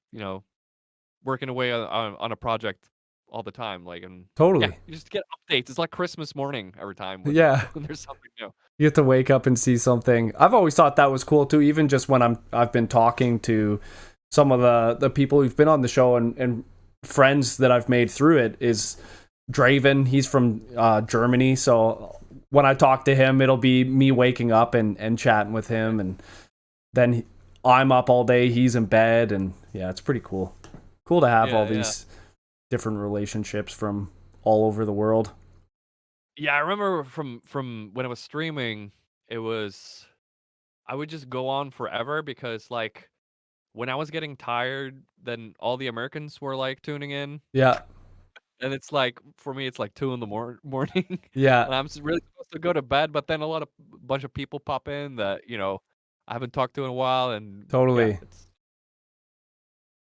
working away on a project all the time. Like, and Totally. yeah, you just get updates. It's like Christmas morning every time. Yeah. When there's something new. You have to wake up and see something. I've always thought that was cool too, even just when I've been talking to some of the people who've been on the show and friends that I've made through it is Draven. He's from Germany, so when I talk to him, it'll be me waking up and chatting with him, and then I'm up all day, he's in bed, and yeah, it's pretty cool. Cool to have all these different relationships from all over the world. Yeah, I remember from when I was streaming, I would just go on forever because like when I was getting tired, then all the Americans were like tuning in, Yeah, and it's like for me, it's like 2 in the morning, yeah, and I'm really supposed to go to bed, but then bunch of people pop in that I haven't talked to in a while, and totally. yeah, it's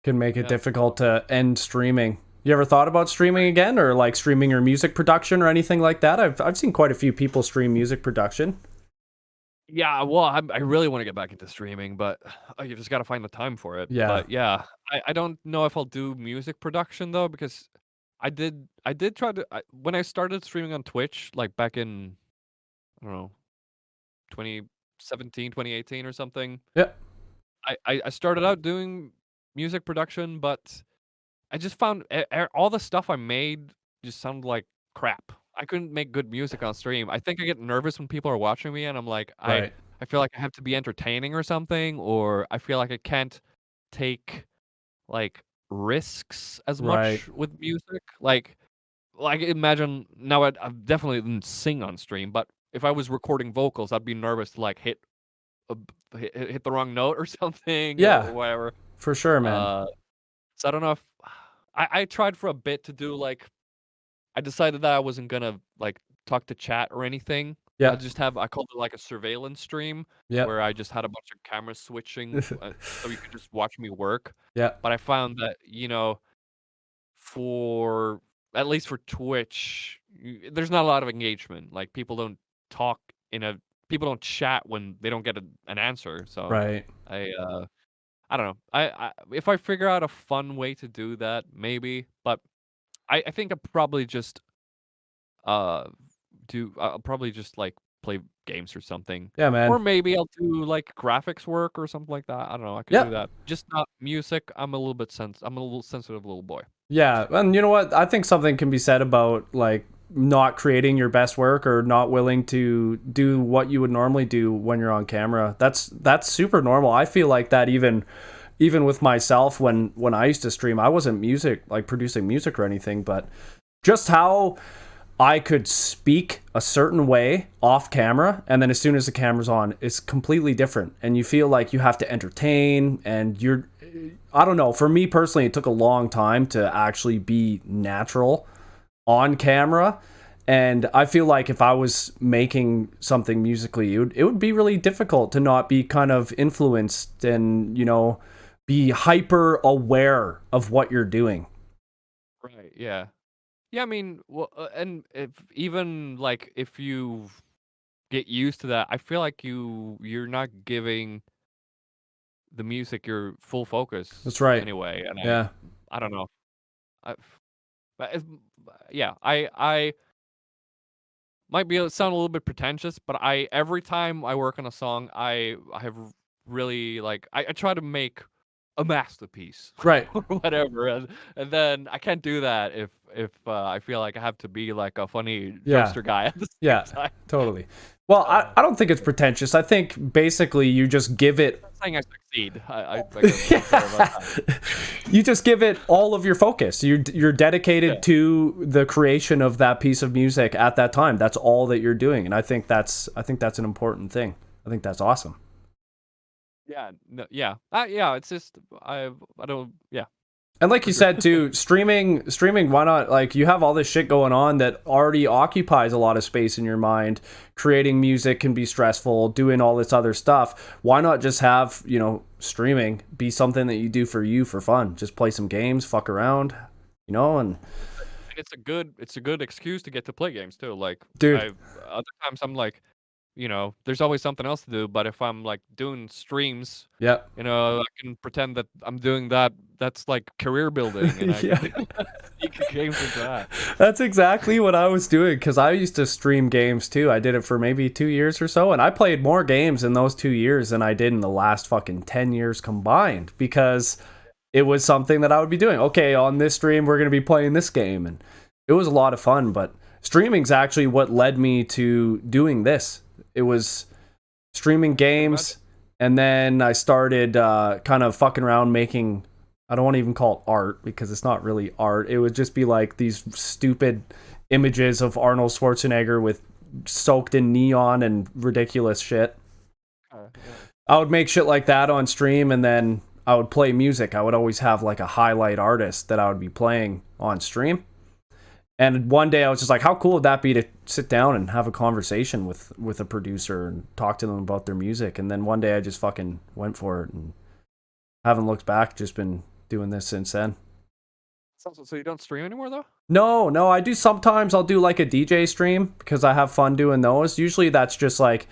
Can make it Yeah. difficult to end streaming. You ever thought about streaming again, or like streaming your music production or anything like that? I've seen quite a few people stream music production. Yeah, well, I really want to get back into streaming, but you just got to find the time for it. Yeah. But yeah, I don't know if I'll do music production though, because I did try to when I started streaming on Twitch, like back in I don't know 2017, 2018 or something. Yeah. I started out doing music production, but I just found all the stuff I made just sounded like crap. I couldn't make good music on stream. I think I get nervous when people are watching me, and I'm like, Right. I feel like I have to be entertaining or something, or I feel like I can't take like risks as much Right. with music. Like imagine now I definitely didn't sing on stream, but if I was recording vocals, I'd be nervous to like hit hit the wrong note or something, Yeah. or whatever. For sure, man. So I don't know if I tried for a bit to do like I decided that I wasn't gonna like talk to chat or anything. Yeah. I called it like a surveillance stream Yeah. where I just had a bunch of cameras switching so you could just watch me work. Yeah. But I found that, for at least for Twitch, there's not a lot of engagement. Like people don't talk people don't chat when they don't get an answer. So Right. I don't know. I if I figure out a fun way to do that, maybe. But I think I'll probably just I'll probably just like play games or something. Yeah, man. Or maybe I'll do like graphics work or something like that. I don't know. I could Yeah. do that. Just not music. I'm a little sensitive little boy. Yeah, and you know what? I think something can be said about like not creating your best work or not willing to do what you would normally do when you're on camera. That's super normal. I feel like that even with myself when I used to stream, I wasn't producing music or anything, but just how I could speak a certain way off camera, and then as soon as the camera's on, it's completely different. And you feel like you have to entertain, and I don't know. For me personally, it took a long time to actually be natural on camera. And I feel like if I was making something musically, it would be really difficult to not be kind of influenced and, be hyper aware of what you're doing. Right. Yeah. Yeah. I mean, well, and if you get used to that, I feel like you're not giving the music your full focus. That's right. Anyway, and Yeah. I don't know. I might sound a little bit pretentious, but every time I work on a song, I have really like I try to make a masterpiece, Right. or whatever, and then I can't do that if I feel like I have to be like a funny Yeah. jokester guy at the same Yeah, time. totally. Well, I don't think it's pretentious. I think basically you just give it I'm not saying I succeed. I guess I'm sorry about that. you just give it all of your focus. You're dedicated to the creation of that piece of music at that time. That's all that you're doing, and I think that's an important thing. I think that's awesome. Yeah, no, yeah, yeah. It's just I don't. Yeah, And like you said too, streaming, why not? Like you have all this shit going on that already occupies a lot of space in your mind. Creating music can be stressful, doing all this other stuff. Why not just have, streaming be something that you do for fun? Just play some games, fuck around, and it's a good excuse to get to play games too. Like, Dude. other times I'm like, there's always something else to do. But if I'm like doing streams, Yep. I can pretend that I'm doing that. That's like career building, and I Yeah. can sneak games into that. That's exactly what I was doing because I used to stream games too. I did it for maybe 2 years or so, and I played more games in those 2 years than I did in the last fucking 10 years combined because it was something that I would be doing. Okay, on this stream, we're going to be playing this game, and it was a lot of fun, but streaming's actually what led me to doing this. It was streaming games, and then I started kind of fucking around making, I don't want to even call it art because it's not really art. It would just be like these stupid images of Arnold Schwarzenegger with soaked in neon and ridiculous shit. I would make shit like that on stream, and then I would play music. I would always have like a highlight artist that I would be playing on stream. And one day I was just like, how cool would that be to sit down and have a conversation with a producer and talk to them about their music? And then one day I just fucking went for it and haven't looked back, just been doing this since then. So you don't stream anymore though? No, I do sometimes. I'll do like a DJ stream because I have fun doing those. Usually that's just like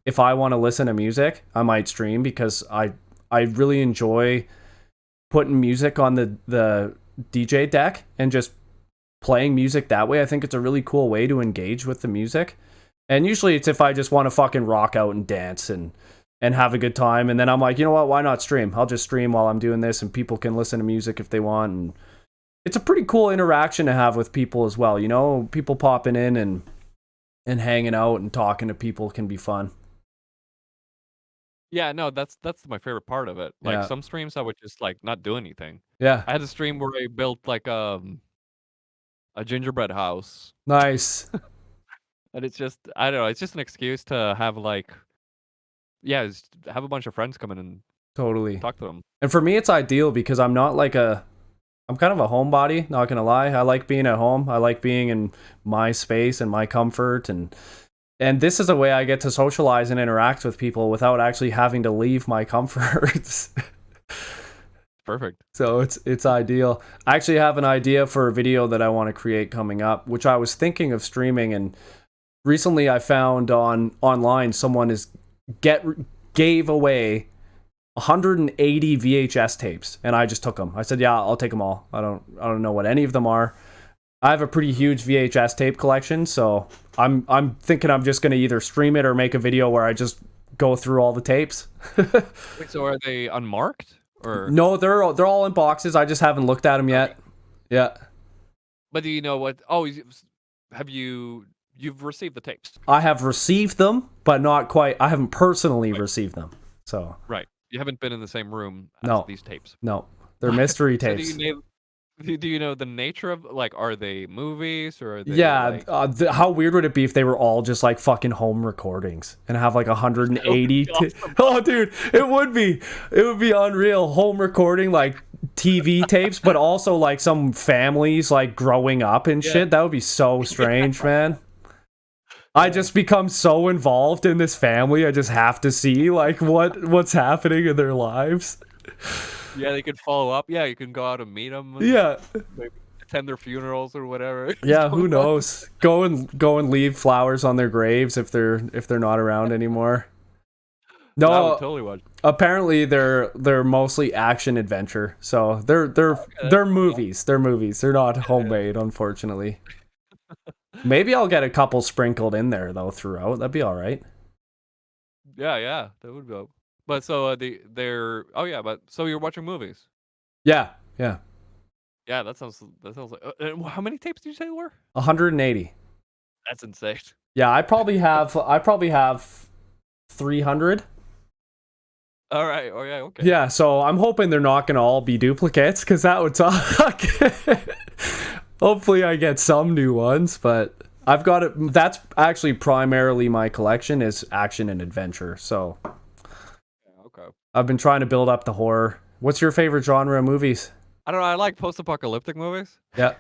if I want to listen to music, I might stream because I really enjoy putting music on the DJ deck and just playing music that way. I think it's a really cool way to engage with the music. And usually it's if I just want to fucking rock out and dance and have a good time. And then I'm like, you know what? Why not stream? I'll just stream while I'm doing this and people can listen to music if they want. And it's a pretty cool interaction to have with people as well. People popping in and hanging out and talking to people can be fun. Yeah, no, that's my favorite part of it. Like Yeah. some streams I would just like not do anything. Yeah. I had a stream where I built like a gingerbread house, Nice. and it's just I don't know, it's just an excuse to have like just have a bunch of friends come in and Totally. talk to them. And for me, it's ideal because I'm not like I'm kind of a homebody, not gonna lie. I like being at home. I like being in my space and my comfort, and this is a way I get to socialize and interact with people without actually having to leave my comforts. Perfect. So it's ideal. I actually have an idea for a video that I want to create coming up, which I was thinking of streaming, and recently I found online someone gave away 180 VHS tapes, and I just took them. I said, "Yeah, I'll take them all. I don't know what any of them are." I have a pretty huge VHS tape collection, so I'm thinking I'm just gonna either stream it or make a video where I just go through all the tapes. Wait, so are they unmarked or No, they're all in boxes. I just haven't looked at them yet. Yeah, But do you know what? Oh, you've received the tapes, I have received them, but not quite. I haven't personally received them, so right? You haven't been in the same room as No. these tapes. no, they're mystery So tapes. do you know the nature of like are they movies or are they Yeah, like, how weird would it be if they were all just like fucking home recordings and have like 180? Oh, dude, it would be unreal. Home recording like TV tapes, but also like some families like growing up and shit. That would be so strange, man. I just become so involved in this family. I just have to see like what's happening in their lives. yeah, they could follow up. Yeah, you can go out and meet them. Yeah. Maybe attend their funerals or whatever. Yeah, who knows? Go and leave flowers on their graves if they're not around anymore. I No, would totally watch. apparently they're mostly action adventure. So they're movies. They're movies. They're not homemade, unfortunately. Maybe I'll get a couple sprinkled in there though throughout. That'd be all right. Yeah, that would go. But so they're but so you're watching movies. Yeah. Yeah, that sounds like. And how many tapes did you say there were? 180. That's insane. Yeah, I probably have 300. All right. Oh yeah. Okay. Yeah, so I'm hoping they're not gonna all be duplicates because that would suck. Hopefully I get some new ones, but I've got it. That's actually primarily my collection is action and adventure. So Okay. I've been trying to build up the horror. What's your favorite genre of movies? I don't know. I like post-apocalyptic movies. Yeah.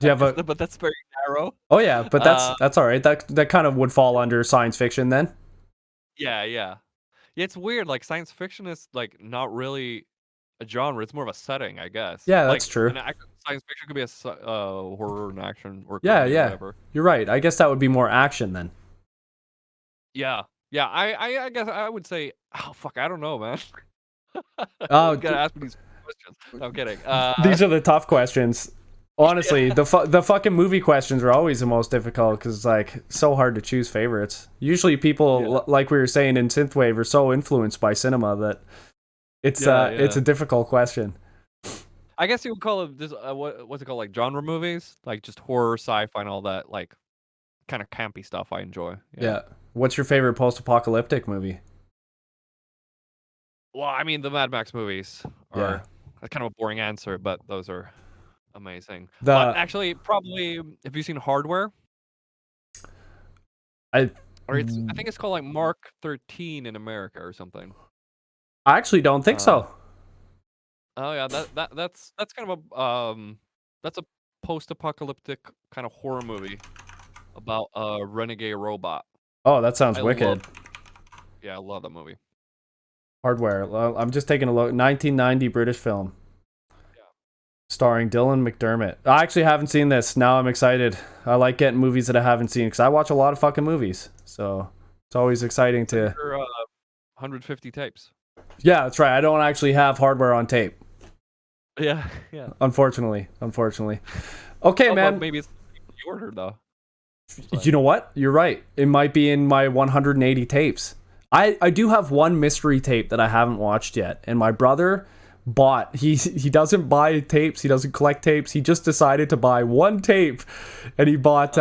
Do you have a? But that's very narrow. Oh yeah, but that's all right. That kind of would fall under science fiction then. Yeah. It's weird. Like science fiction is like not really a genre. It's more of a setting, I guess. Yeah, that's true. Science fiction could be a horror and action or Yeah, comedy or yeah. whatever. You're right. I guess that would be more action then. Yeah, Yeah, I guess I would say, oh fuck, I don't know, man. Oh, You gotta ask me these questions. No, I'm kidding. these are the tough questions. Honestly, the fucking movie questions are always the most difficult because it's like so hard to choose favorites. Usually, people like we were saying in synthwave are so influenced by cinema that it's it's a difficult question. I guess you would call it this. What's it called? Like genre movies, like just horror, sci-fi, and all that, like kind of campy stuff. I enjoy. Yeah. What's your favorite post-apocalyptic movie? Well, I mean, the Mad Max movies are that's kind of a boring answer, but those are amazing. But actually, probably, have you seen Hardware? I think it's called like Mark 13 in America or something. I actually don't think so. Oh yeah, that's kind of a that's a post-apocalyptic kind of horror movie about a renegade robot. Oh, that sounds wicked. I love that movie. Hardware. I'm just taking a look. 1990 British film. Starring Dylan McDermott. I actually haven't seen this. Now I'm excited. I like getting movies that I haven't seen because I watch a lot of fucking movies. So it's always exciting to. 150 tapes. Yeah, that's right. I don't actually have Hardware on tape. Yeah. Unfortunately. Okay, man. Maybe it's you ordered though. You know what? You're right. It might be in my 180 tapes. I do have one mystery tape that I haven't watched yet, and my brother bought. He doesn't buy tapes. He doesn't collect tapes. He just decided to buy one tape, and he bought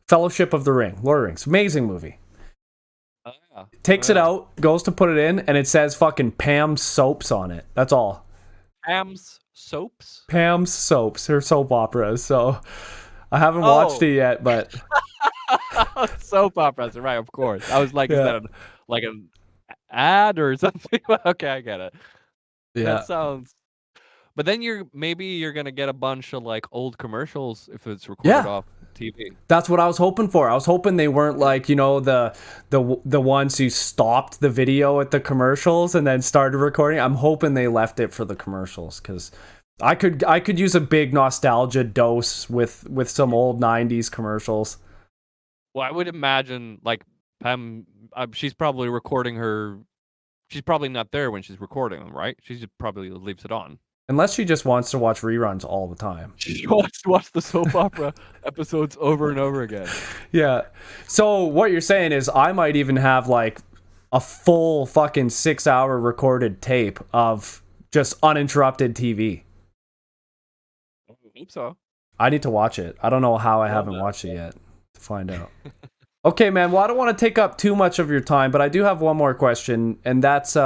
Fellowship of the Ring, Lord of the Rings. Amazing movie. Takes it out, goes to put it in, and it says fucking Pam's Soaps on it. That's all. Pam's Soaps? Pam's Soaps, her soap operas. So I haven't watched it yet, but soap operas, right? Of course. I was like, is that like an ad or something? Okay, I get it. Yeah, that sounds. But then you're gonna get a bunch of like old commercials if it's recorded off TV. That's what I was hoping for. I was hoping they weren't like, you know, the ones who stopped the video at the commercials and then started recording. I'm hoping they left it for the commercials because I could use a big nostalgia dose with some old 90s commercials. Well, I would imagine like Pam, she's probably recording her. She's probably not there when she's recording them, right? She just probably leaves it on. Unless she just wants to watch reruns all the time. She wants to watch the soap opera episodes over and over again. Yeah. So what you're saying is I might even have like a full fucking 6-hour recorded tape of just uninterrupted TV. I hope so. I need to watch it. I don't know how I haven't watched it yet to find out. Okay, man. Well, I don't want to take up too much of your time, but I do have one more question, and that's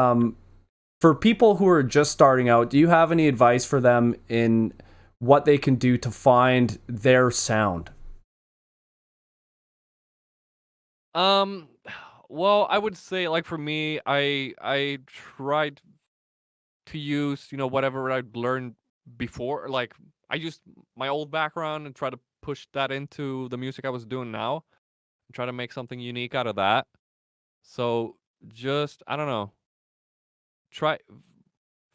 for people who are just starting out, do you have any advice for them in what they can do to find their sound? Well, I would say like for me, I tried to use, whatever I'd learned before. Like I used my old background and try to push that into the music I was doing now and try to make something unique out of that. So just, I don't know.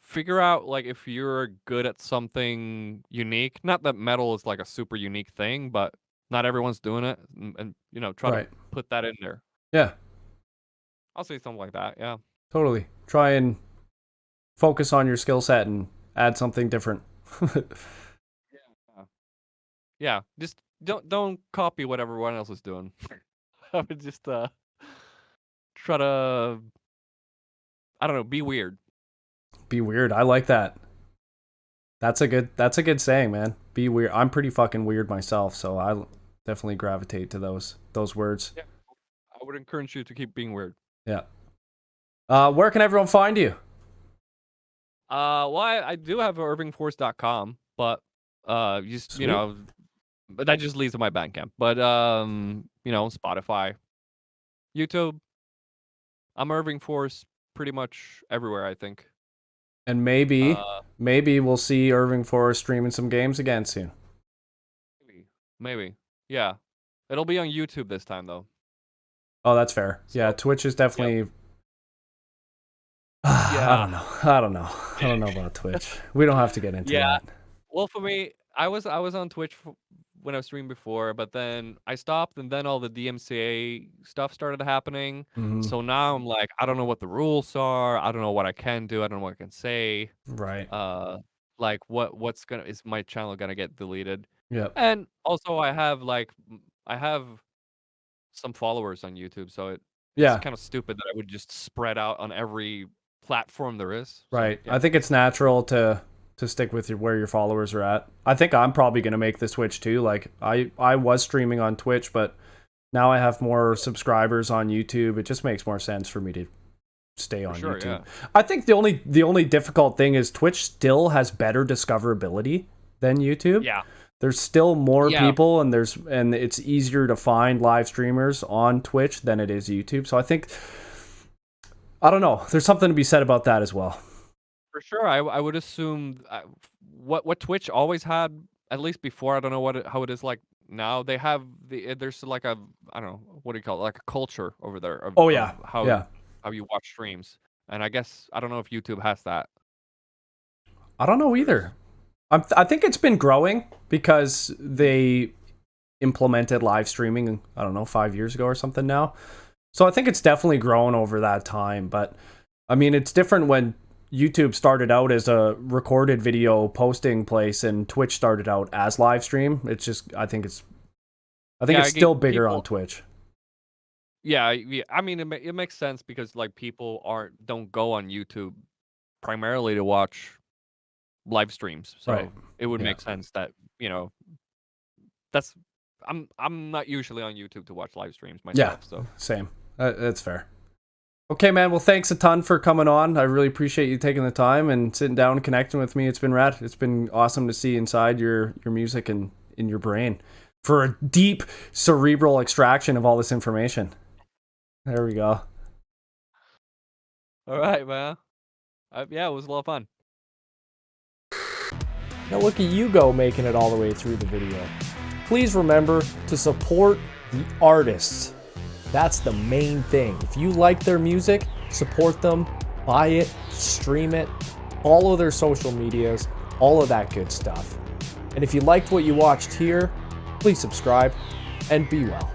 Figure out like if you're good at something unique. Not that metal is like a super unique thing, but not everyone's doing it, and try to put that in there. Yeah, I'll say something like that. Yeah, totally. Try and focus on your skill set and add something different. Yeah. Just don't copy what everyone else is doing. I would just try to, I don't know, be weird. Be weird. I like that. That's a good saying, man. Be weird. I'm pretty fucking weird myself, so I definitely gravitate to those words. Yeah. I would encourage you to keep being weird. Yeah. Where can everyone find you? Well, I do have irvingforce.com, but but that just leads to my Bandcamp. But Spotify, YouTube. I'm Irving Force pretty much everywhere, I think. And maybe we'll see Irving Force streaming some games again soon. Maybe. Yeah. It'll be on YouTube this time though. Oh, that's fair. Yeah, Twitch is definitely. Yep. Yeah. I don't know about Twitch. We don't have to get into that. Well, for me, I was on Twitch when I was streaming before, but then I stopped, and then all the DMCA stuff started happening. Mhm. So now I'm like, I don't know what the rules are. I don't know what I can do. I don't know what I can say. Right. Like what's gonna is my channel gonna get deleted? Yep. And also I have I have some followers on YouTube, so it's Yeah. kind of stupid that I would just spread out on every platform there is. So, Right. yeah. I think it's natural to stick with where your followers are at. I think I'm probably going to make the switch too. Like I was streaming on Twitch, but now I have more subscribers on YouTube. It just makes more sense for me to stay on sure, YouTube. yeah. I think the only difficult thing is Twitch still has better discoverability than YouTube. Yeah. There's still more Yeah. people and it's easier to find live streamers on Twitch than it is YouTube. So I think I don't know. There's something to be said about that as well. For sure, I would assume what Twitch always had, at least before. I don't know how it is like now. They have there's like a, I don't know, what do you call it, like a culture over there. Of, Oh yeah, of how you watch streams, and I guess I don't know if YouTube has that. I don't know either. I think it's been growing because they implemented live streaming, I don't know, 5 years ago or something now. So I think it's definitely grown over that time. But I mean, it's different when YouTube started out as a recorded video posting place and Twitch started out as live stream. It's just, I think it's still bigger on Twitch. Yeah, I mean, it makes sense because like people don't go on YouTube primarily to watch live streams, so Right. it would Yeah. make sense that I'm not usually on YouTube to watch live streams myself. So Same. That's fair. Okay, man. Well, thanks a ton for coming on. I really appreciate you taking the time and sitting down and connecting with me. It's been rad. It's been awesome to see inside your music and in your brain for a deep cerebral extraction of all this information. There we go. all right, man. Yeah, it was a lot of fun. Now look at you go, making it all the way through the video. Please remember to support the artists. That's the main thing. If you like their music, support them, buy it, stream it, follow their social medias, all of that good stuff. And if you liked what you watched here, please subscribe and be well.